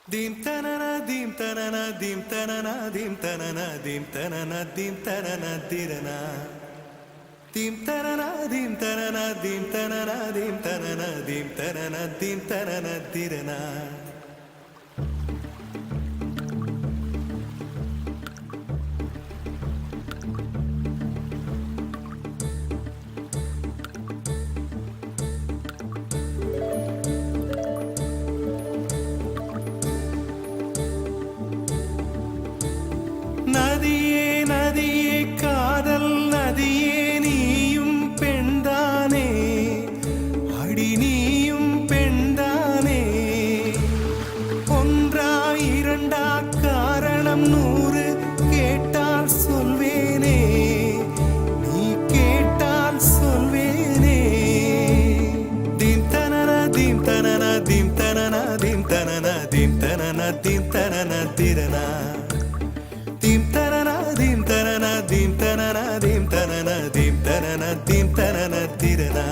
Speaker 1: Dim tanana dim tanana dim tanana dim tanana dim tanana dim tanana dirana. Dim tanana dim tanana dim tanana dim tanana dim tanana dim tanana dirana. நதியே நதியே காதல் நதியே நீயும் பெண்தானே அடி நீயும் பெண்தானே ஒன்றா இரண்டா காரணம் 100 கேட்டால் சொல்வேனே நீ கேட்டால் சொல்வேனே தீம் தனன தீம் தனன தீம் தனன தீம் தனன தீம் தனன தீம் தனன திரனா Dim tanana dim tanana dim tanana dim tanana dim tanana dim tanana dirana.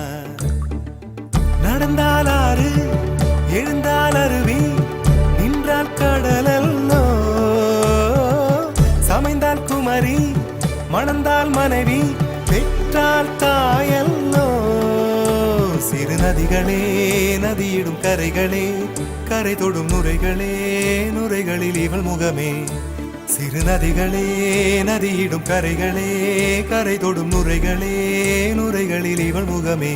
Speaker 1: நடந்தால் ஆறு எழுந்தால் அருவி நின்றால் கடலல்லோ சமைந்தால் குமரி மணந்தால் மனைவி பெற்றால் தாயல்லோ சிறு நதிகளே நதியிடும் கரைகளே கரை தொடும் நுரைகளே நுரைகளில் இவள் முகமே சிறு நதிகளே நதியிடும் கரைகளே கரை தொடும் நுரைகளே நுரைகளில் இவள் முகமே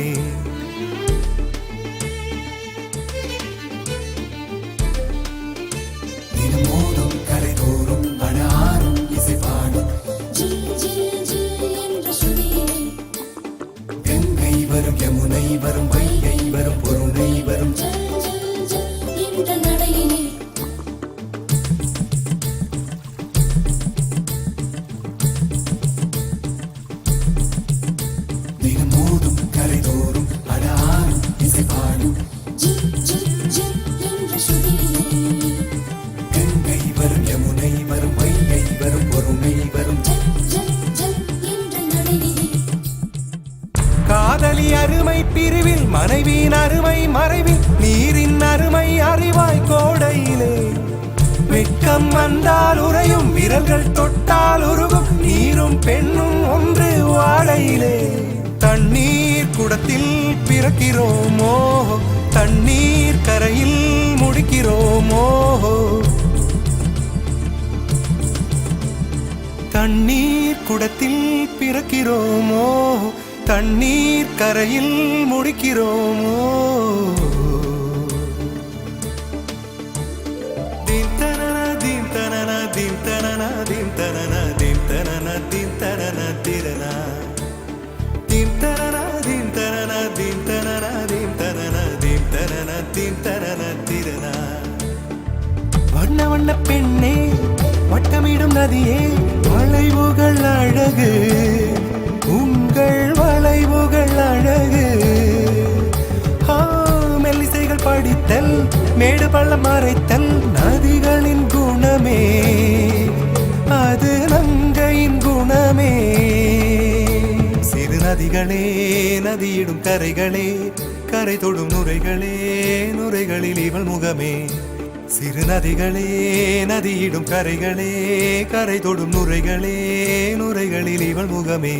Speaker 1: தினமோதும் கரை தோறும் அடாரும் இசை பாடும்
Speaker 5: ஜில் ஜில் ஜில் என்ற சுதியிலே
Speaker 1: கங்கை வரும் யமுனை வரும் வைகை வரும் பொருணை வரும்
Speaker 5: ஜல் ஜல் ஜல் என்ற நடையிலே
Speaker 1: தினமோதும் கரை தோறும் அடாரும் இசை பாடும்
Speaker 5: ஜில் ஜில் ஜில் என்ற சுதியிலே
Speaker 1: கங்கை வரும் யமுனை வரும் வைகை வரும் பொருணை வரும்
Speaker 5: ஜல் ஜல் ஜல் என்ற நடையிலே
Speaker 1: காதலி அருமை பிரிவில் மனைவியின் அருமை மறைவில் நீரின் அருமை அறிவாய் கோடையிலே வெட்கம் வந்தால் உறையும் விரல்கள் தொட்டால் உருகும் நீரும் பெண்ணும் ஒன்று வாழையிலே தண்ணீர் குடத்தில் பிறக்கிறோமோ தண்ணீர் கரையில் முடிக்கிறோமோ தண்ணீர் குடத்தில் பிறக்கிறோமோ தண்ணீர் கரையில் முடிக்கிறோமோ தீம் தனன தீம் தனன தீம் தனன தீம் தனன தீம் தனன தீம் தனன திரனா தீம் தனன தீம் தனன தீம் தனன தீம் தனன தீம் தனன தீம் தனன திரனா வண்ண வண்ண பெண்ணே வட்டமிடும் நதியே வளைவுகள் அழகு உங்கள் வளைவுகள் அழகு மெல்லிசைகள் படித்தல் மேடு பள்ளம் மறைத்தல் நதிகளின் குணமே அது நங்கையின் குணமே சிறு நதிகளே நதியிடும் கரைகளே கரை தொடும் நுரைகளே நுரைகளில் இவள் முகமே சிறு நதிகளே நதியிடும் கரைகளே கரை தொடும் நுரைகளே நுரைகளில் இவள் முகமே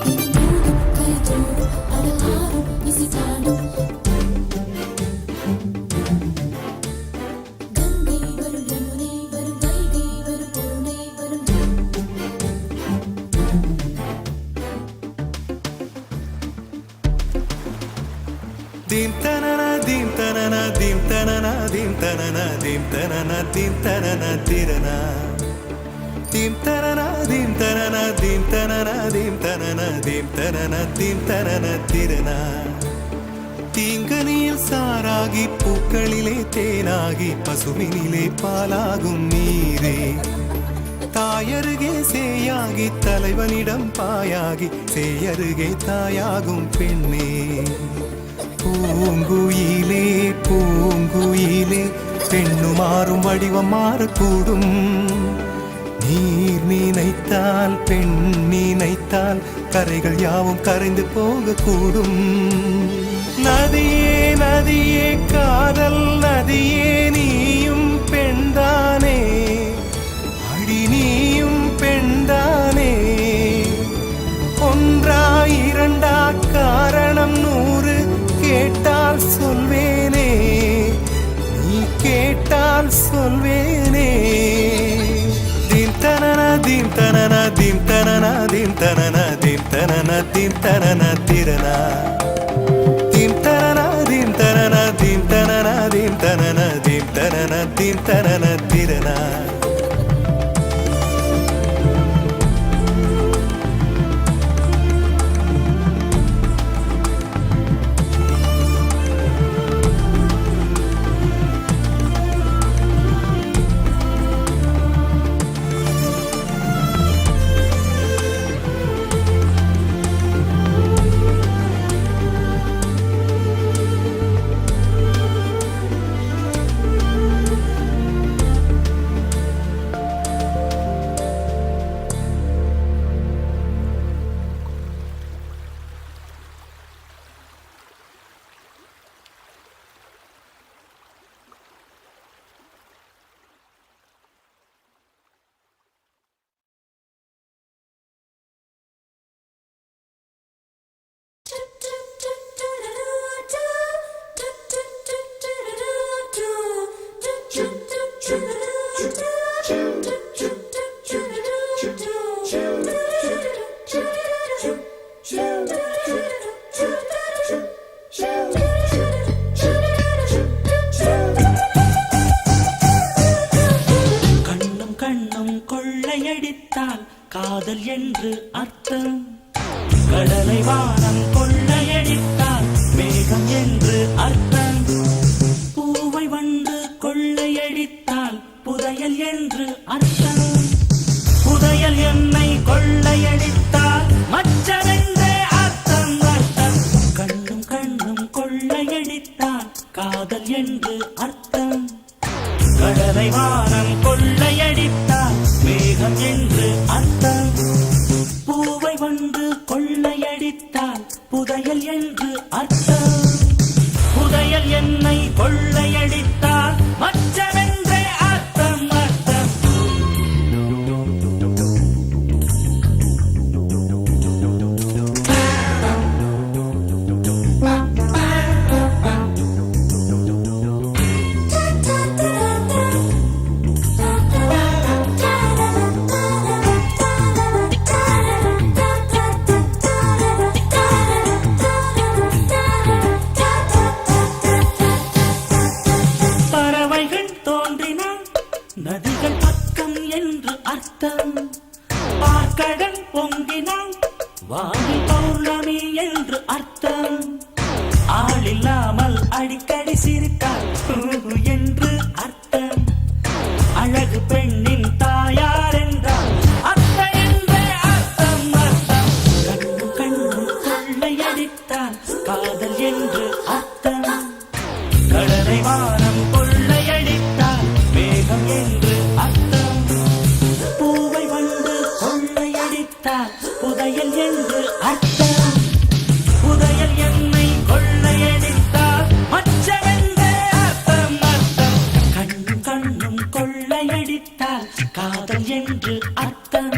Speaker 5: தினமோதும் கரை தோறும் அடாரும் இசை பாடும் கங்கை வரும் யமுனை வரும் வைகை வரும் பொருணை வரும்
Speaker 1: தீம் தனன தீம் தனன தீம் தனன தீம் தனன தீம் தனன தீம் தனன திரனா தீம் தனன தீம் தனன தீம் தனன தீம் தனன தீம் தனன தீம் தனன திரனா தீங்கனியில் சாராகி பூக்களிலே தேனாகி பசுவினிலே பாலாகும் நீரே
Speaker 6: தாயருகே சேயாகி தலைவனிடம் பாயாகி சேயருகே தாயாகும் பெண்ணே பூங்குயிலே பூங்குயிலே பெண்ணு மாறும் வடிவம் மாறக்கூடும் நீர் நினைத்தால் பெண் நினைத்தால் கரைகள் யாவும் கரைந்து போகக்கூடும் நதியே நதியே காதல் நதியே நீயும் பெண்தானே அடி நீயும் பெண்தானே ஒன்றா இரண்டா காரணம் 100 கேட்டால் சொல்வேனே நீ கேட்டால் சொல்வேனே தீம் தனனா தீம் தனனா தீம் தனனா தீம் தனனா தீம் தனனா தீம் தனனா திரனா தீம் தனனா தீம் தனனா தீம் தனனா தீம் தனனா தீம் தனனா தீம் தனனா திரனா
Speaker 2: கண்ணும் கண்ணும் கொள்ளையடித்தால் காதல் என்று அர்த்தம் கடலை வானம் கொள்ளையடித்தால் மேகம் என்று அர்த்தம் பூவை வந்து கொள்ளையடித்தால் புதையல் என்று அர்த்தம் புதையல் என்னை கொள்ளையடித்தால் மச்சமென்றே அர்த்தம் அர்த்தம் கண்ணும் கண்ணும் கொள்ளையடித்தால் காதல் என்று அர்த்தம் கடலை வானம் கொள்ளையடித்தால் மேகம் என்று அர்த்தம் பூவை வந்து கொள்ளையடித்தால் புதையல் என்று அர்த்தம் புதையல் என்னை கொள்ளையடித்தால் மச்சமென்றே அர்த்தம் அர்த்தம் பறவைகள் தோன்றினால் நதிகள் பக்கம் என்று அர்த்தம் பார்க்கடல் பொங்கினால் வானில் பௌர்ணமி என்று அர்த்தம் ஆளில்லாமல் அடிக்கடி சிரித்தால் என்று அர்த்தம் அழகு பெண்ணின் தாயார் என்றால் அத்தை என்றே அர்த்தம் அர்த்தம் கண்ணும் கண்ணும் கொள்ளையடித்தால் காதல் என்று அர்த்தம் கடலை வானம் கொள்ளையடித்தால் மேகம் என்று அர்த்தம் பூவை வந்து கொள்ளையடித்தால் புதையல் என்று அர்த்தம் புதையல் என்னை கொள்ளையடித்தால் மச்சமென்றே அர்த்தம் அர்த்தம் கண்ணும் கண்ணும் கொள்ளையடித்தால் காதல் என்று அர்த்தம்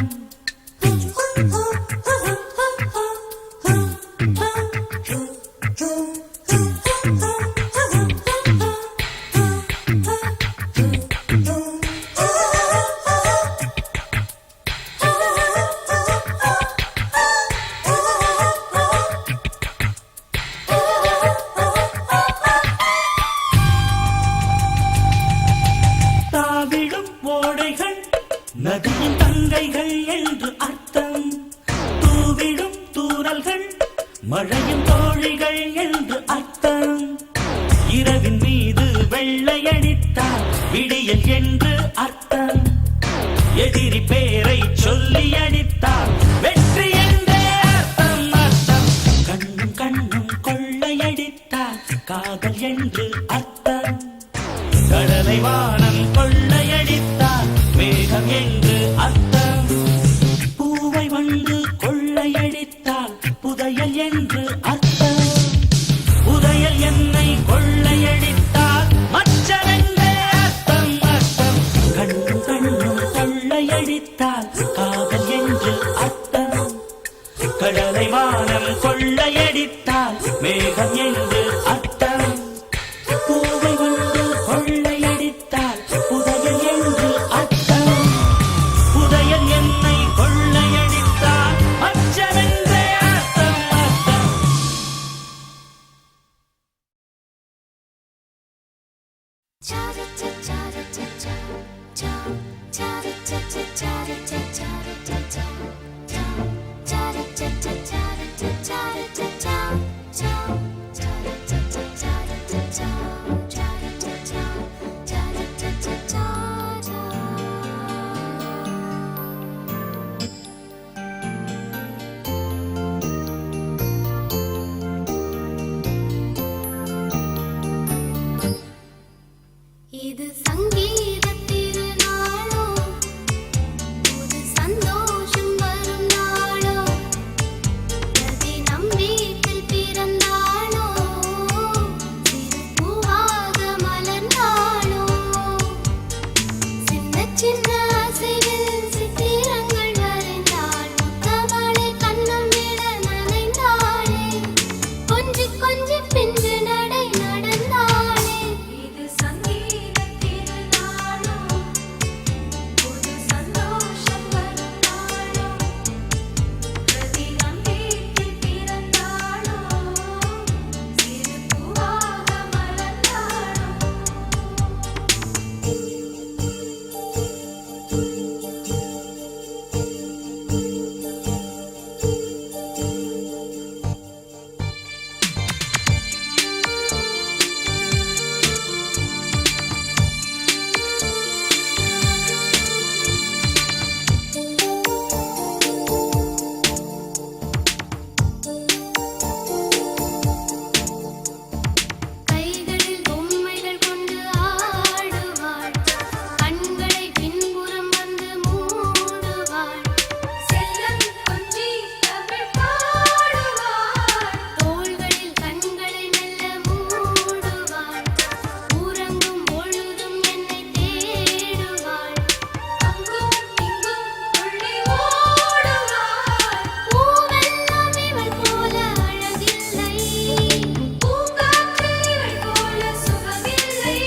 Speaker 2: தாவிடும் ஓடைகள் நதியின் தங்கைகள் என்று அர்த்தம் தூவிடும் தூறல்கள் மழையின் தோழிகள் என்று அர்த்தம் இரவின் மீது வெள்ளையடித்தால் விடியல் என்று அர்த்தம் எதிரி பேரை சொல்லி அடித்தால் வெற்றி என்றே அர்த்தம் அர்த்தம். கண்ணும் கண்ணும் கொள்ளையடித்தால் காதல் என்று அர்த்தம். கடலை வானம் கொள்ளையடித்தால் மேகம் என்று அர்த்தம். பூவை வந்து கொள்ளையடித்தால் புதையல் என்று அர்த்தம். புதையல் என்னை கொள்ளையடித்தால் மச்சமென்றே அர்த்தம் அர்த்தம். கண்ணும் கண்ணும் கொள்ளையடித்தால் காதல் என்று அர்த்தம். கடலை வானம் கொள்ளையடித்தால் மேகம் என்று அர்த்தம். பூவை வந்து கொள்ளையடித்தால் புதையல் என்று அர்த்தம். புதையல் என்னை கொள்ளையடித்தால் மச்சமென்றே அர்த்தம் அர்த்தம்.
Speaker 5: இது சங்கீத திருநாளோ, புது சந்தோஷம் வரும் நாளோ, பிரதி நம் வீட்டில் பிறந்தாளோ, சிறு பூவாக மலர்ந்தாளோ. சின்ன சின்ன அசைவில் சித்திரங்கள் வரைந்தாள், முத்தமழை கண்ணம் விட நனைந்தாளே, கொஞ்சி கொஞ்சி பிஞ்சு நடை நடந்தாளே. இது சங்கீத திருநாளோ, புது சந்தோஷம் வரும் நாளோ, பிரதி நம் வீட்டில் பிறந்தாளோ, சிறு பூவாக மலர்ந்தாளோ. கைகளில் பொம்மைகள் கொண்டு ஆடுவாள், கண்களை பின்புறம் வந்து மூடுவாள், செல்லம் கொஞ்சி தமிழ் பாடுவாள், தோள்களில் கண்களை மெல்ல மூடுவாள், உறங்கும் பொழுதும் என்னை தேடுவாள், அங்கும் இங்கும் துள்ளி ஓடுவாள். பூவெல்லாம் இவள் போல அழகில்லை, பூங்காற்றில் இவள் போல சுகமில்லை,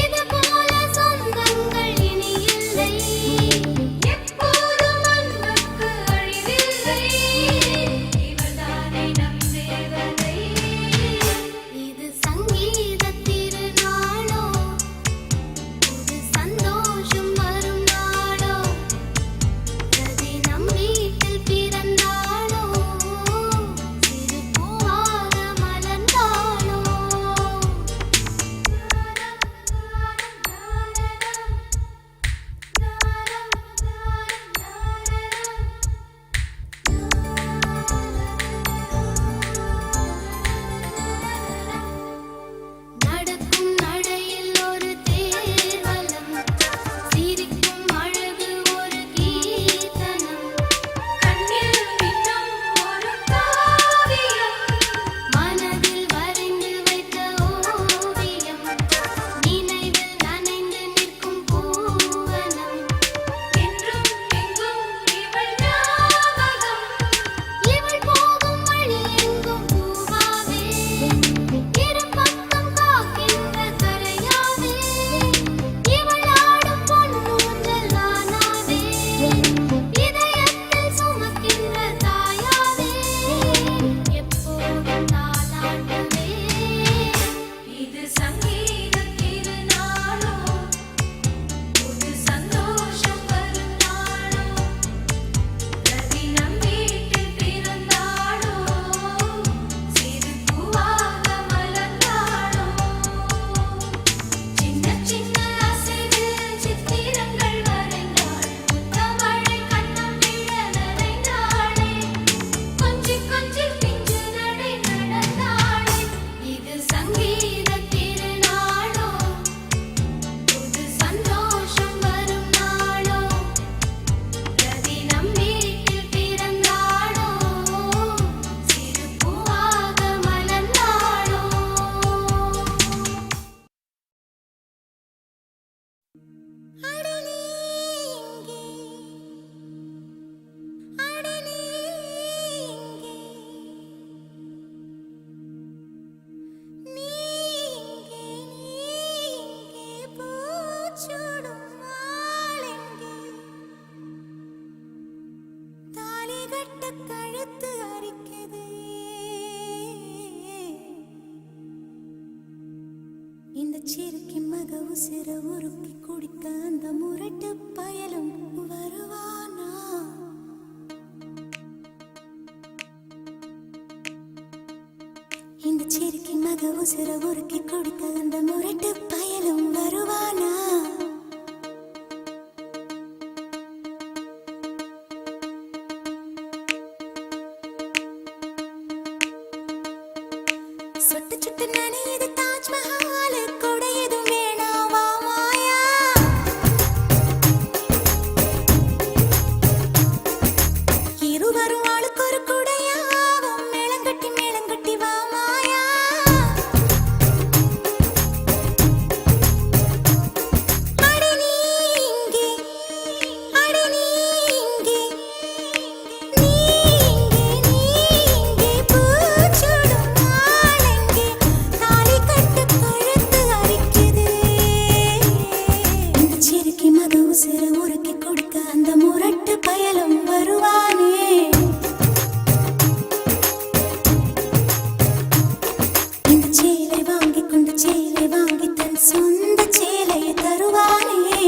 Speaker 5: இது போல சொந்தங்கள் இனி இல்லை, எப்போதும் அன்புக்கு அழிவில்லை, இவள்தானே நம் தேவதை. இது சங்கீத திருநாளோ, புது சந்தோஷம் வரும் நாளோ, பிரதி நம் வீட்டில் பிறந்தாளோ, சிறு பூவாக மலர்ந்தாளோ. நடக்கும் நடையில் ஒரு தேர்வலம், சிரிக்கும் அழகு ஒரு கீர்த்தனம், கண்ணில் மின்னும் ஒரு காவியம், மனதில் வரைந்து வைத்த ஓவியம், நினைவில் நனைந்து நிற்கும் பூவனம், என்றும் எங்கும் இவள் ஞாபகம், இவள் போகும் வழி எங்கும் பூவாவே, இரு பக்கம் காக்கின்ற கரையாவே, இவள் ஆடும் பொன்னூஞ்சல் நானாவே, இதயத்தில் சுமக்கின்ற தாயாவே, எப்போதும் தாலாட்டுவே. இது சங்கீத திருநாளோ, புது சந்தோஷம் வரும் நாளோ, பிரதி நம் வீட்டில் பிறந்தாளோ, சிறு பூவாக மலர்ந்தாளோ. சின்ன சின்ன அசைவில் சித்திரங்கள் வரைந்தாள்,
Speaker 7: சிறுக்கி மக உசிர உருக்கி குடிக்க அந்த முரட்டு பயலும் வருவானா? இந்த சிறுக்கி மக உசிர உருக்கி குடிக்க அந்த முரட்டு பயலும் வருவானா? சொட்டு சுட்டு நனையுது தாஜ்மஹால், கொடை எதுவும் வேணாவா மாயா? இருவரும் ஆளுக்கு ஒரு குடையாவும், மேளங்கட்டி வா மாயா. அடி நீ இங்கே, அடி நீ இங்கே, நீ இங்கே பூச்சூடும் நாளெங்கே, தாலி கட்டு கழுத்து அரிக்குது. இந்த சிறுக்கி மக உசிர உருக்கி கொடுக்க அந்த முரட்டு பயலும் வருவானே? இந்த சேலை வாங்கி கொண்டு சேலை வாங்கி தன் சொந்த சேலையை தருவானே?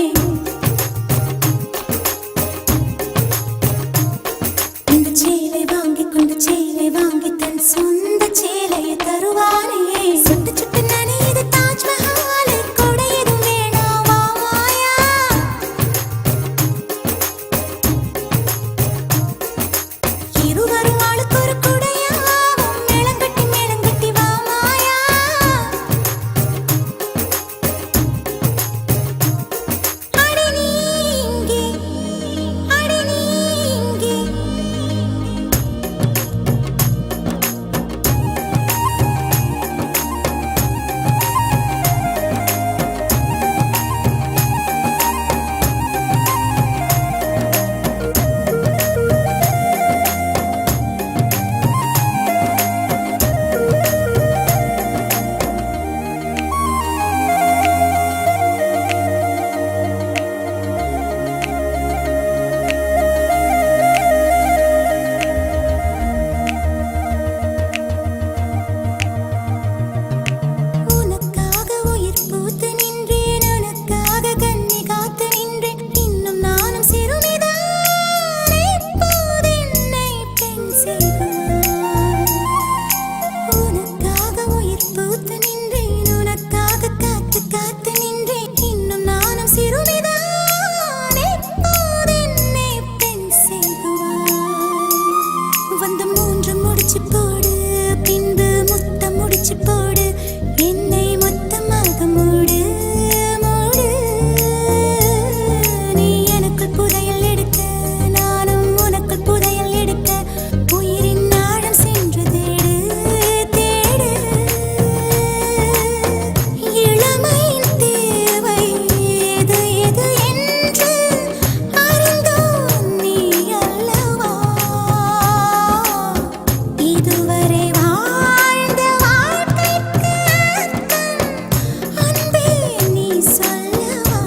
Speaker 7: இந்த சேலை வாங்கி கொண்டு சேலை வாங்கி தன் சொந்த சேலையை தருவானே? சுட்டு சுட்டு நனையுது தாஜ்மஹால், கொடை எதுவும் வேணாவா மாயா? இருவரும் ஆளுக்கு ஒரு குடையாவும், மேளங்கட்டி வா மாயா. அடி நீ இங்கே, அடி நீ இங்கே. உனக்காக உயிர் பூத்து நின்றேன், உனக்காக கண்ணி காத்து நின்றேன், இன்னும் நானும் சிறுமிதான், இப்போது என்னை பெண் செய்வாய். உனக்காக உயிர் பூத்து நின்றேன், உனக்காக காத்து காத்து நின்றேன், இன்னும் நானும் சிறுமிதான், இப்போது என்னை பெண் செய்வாய். வந்து மூன்று முடிச்சு போடு, பின்பு முத்தம் முடிச்சு போடு, என்னை மொத்தமாக மூடு மூடு. நீ எனக்குள் புதையல் எடுக்க, நானும் உனக்குள் புதையல் எடுக்க, உயிரின் ஆழம் சென்று தேடு தேடு. இளமையின் தேவை எது எது என்று அறிந்தோம் நீ அல்லவா? இதுவரை வாழ்ந்த வாழ்க்கைக்கு அர்த்தம் அன்பே நீ சொல்லவா?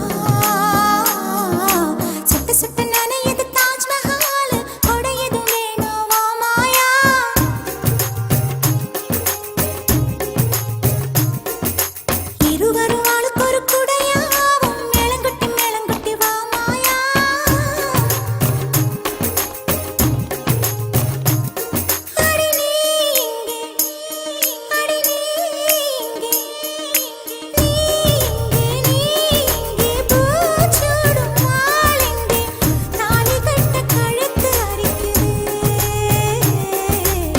Speaker 7: சுட்டு சுட்டு நனையுது தாஜ்மஹால், கொடை எதுவும் வேணாவா மாயா? இருவரும் ஆளுக்கு ஒரு குடையாவும், மேளங்கட்டி வா மாயா. அடி நீ இங்கே, அடி நீ இங்கே, நீ இங்கே பூச்சூடும் நாளெங்கே, தாலி கட்ட கழுத்து அரிக்குது.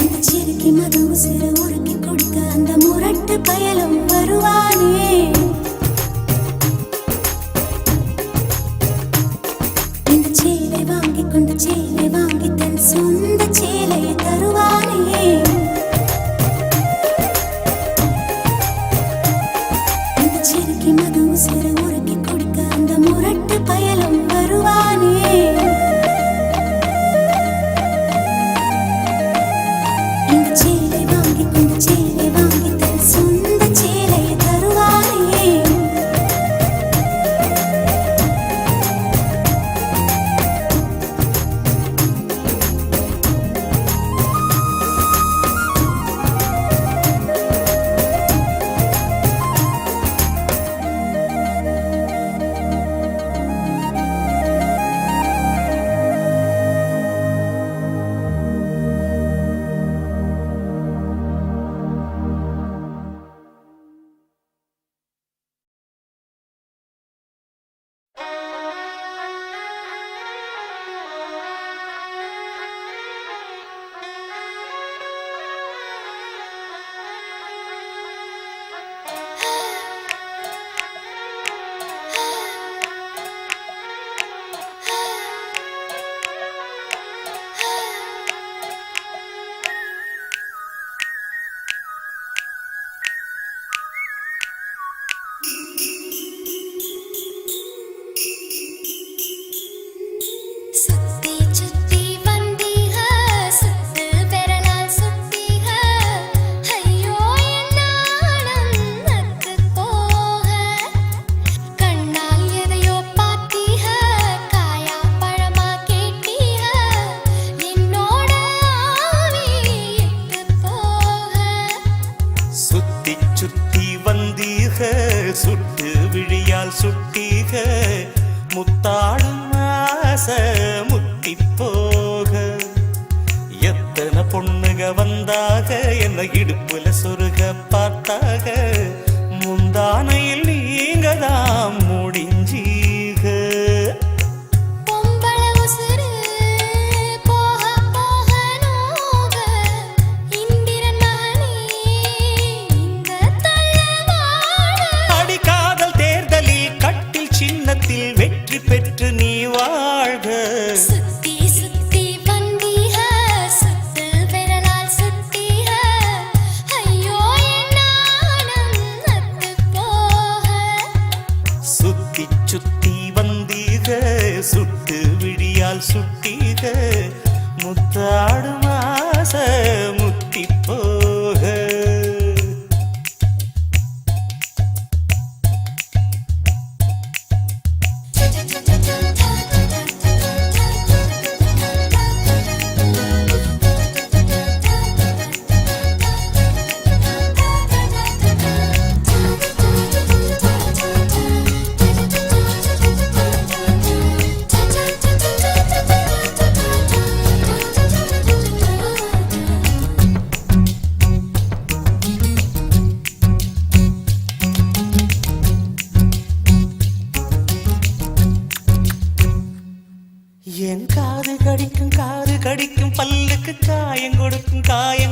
Speaker 7: இந்த சிறுக்கி மக உசிர உருக்கி கொடுக்க அந்த முரட்டு பயலும் வருவானே? இந்த சேலை வாங்கி கொண்டு சேலை வாங்கி தன் சொந்த சேலையை தருவானே? இந்த சிறுக்கி மக உசிர உருக்கி கொடுக்க அந்த முரட்டு பயலும் வருவானே? இந்த சேலை வாங்கி கொண்டு சேலை வாங்கி தன் சொந்த சேலையை தருவானே? சுத்தி சுத்தி வந்தீக சுத்து பெறலால் சுத்தீக ஐயோ என் நாணம் நத்து போக கண்ணால் எதையோ பார்த்தீக காயா பழமா கேட்டீக என்னோட ஆவி இட்டு போக
Speaker 2: சுத்தி சுத்தி வந்தீக சுட்டு விழியால் சுட்டீக முத்தாடும் ஆசை முத்தி போக எத்தனை பொண்ணுக வந்தாக என்ன இடுப்புல சொருக பார்த்தாக முந்தானையில் நீங்க தான் முடிஞ்சீக
Speaker 7: பொம்பள உசுரு போக போக நோக இந்திரன் மகனே இந்த தள்ளவாழ
Speaker 2: அடி காதல் தேர்தலில் கட்டில் சின்னத்தில் வெற்றி பெற்று நீ வாழ்க
Speaker 7: சுத்தி சுத்தி வந்தீக சுத்து பெறலால் சுத்தீக ஐயோ என் நாணம் நத்து போக
Speaker 2: சுத்தி சுத்தி வந்தீக சுட்டு விழியால் சுட்டீக முத்தாடும் ஆசை முத்தி போக என் காது கடிக்கும் பல்லுக்கு காயம்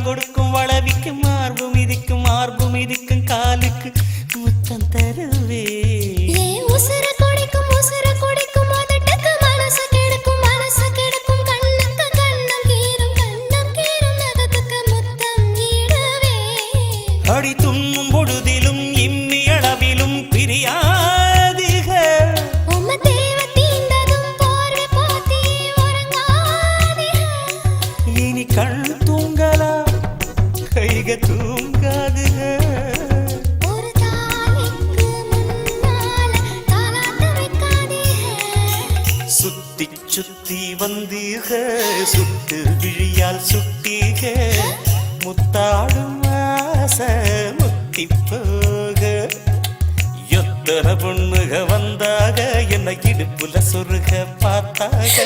Speaker 2: கொடுக்கும் வளவிக்கும் மார்பு மிதிக்கும் காலுக்கு முத்தம் தருவே
Speaker 7: ஏன் உசுர குடிக்கும் உதட்டுக்கு மனசு கெடுக்கும் கண்ணுக்கு கண்ணம் கீரும் நகத்துக்கு முத்தம் ஈடுவே
Speaker 2: அடி துண்ணும் பொழுதிலும் இம்மி அளவிலும் பிரியாதிக
Speaker 7: உம்ம தேவ தீண்டதும் போர்வை போத்தி உறங்காதீக
Speaker 2: இனி கண் தூங்கலா கைக தூங்காதுக
Speaker 7: ஒரு தாலிக்கு முன்னால தாலாட்டு வைக்காதீக
Speaker 2: சுத்தி சுத்தி வந்தீக சுட்டு விழியால் சுட்டீக முத்தாடும் ஆசை முத்தி போக எத்தனை பொண்ணுக வந்தாக என்ன இடுப்புல சொருக பார்த்தாக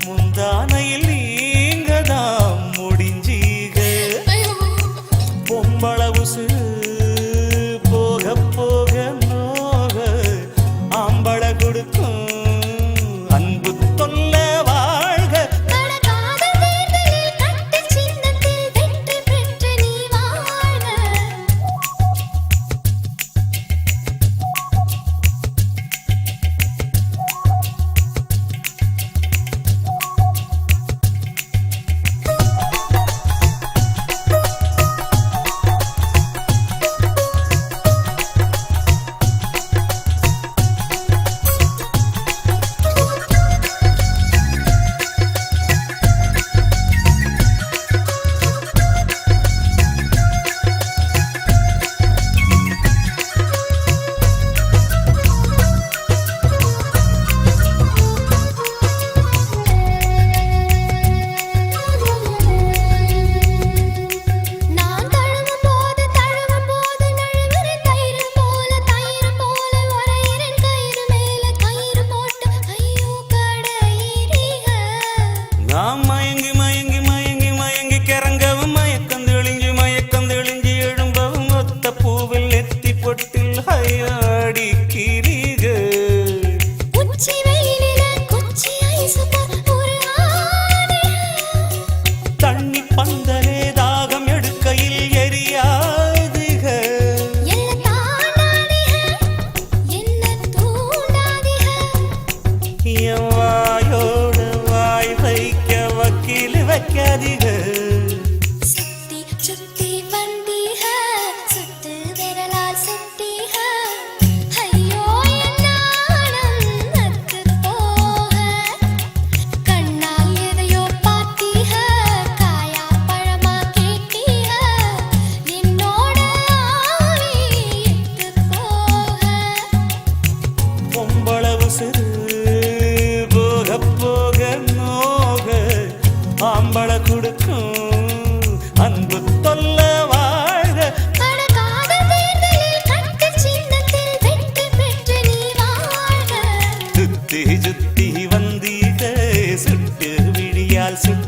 Speaker 2: முந்தானையில் நீங்க தான் முடிஞ்சீக பொம்பள உசுறு போக போக நோக ஆம்பள கொடுக்கும் அன்பு தொல்ல வாழ்க
Speaker 7: கடகாத தேர்தலில் கட்டு சின்னத்தில் வெற்றி பெற்று நீ வாழ்க நான் தழுவும் போது நழுவுற தயிர் போல உரையிறன் கயிறு மேல கயிறு போட்டு ஐயோ கடையிறீக
Speaker 2: நாம் மயங்கி கிறங்கவும் மயக்கம் தெளிஞ்சு எழும்பவும் ஒத்த பூவில் நெத்தி பொட்டில் ஹையாடி கிரீக
Speaker 7: உச்சி வெயிலில குச்சி ஐசு ஒரு ஆதிக
Speaker 2: தண்ணி பந்தலே தாகம் எடுக்கையில் எரியாதுக
Speaker 7: என்ன தாண்டாதீக என்ன தூண்டாதீக
Speaker 2: என் வாயோடு வாய் வைக்க வக்கீல் வைக்காதீக
Speaker 7: சுத்தி சுத்தி வந்தீக சுத்து விரலால் சுத்தீக
Speaker 2: செட்டு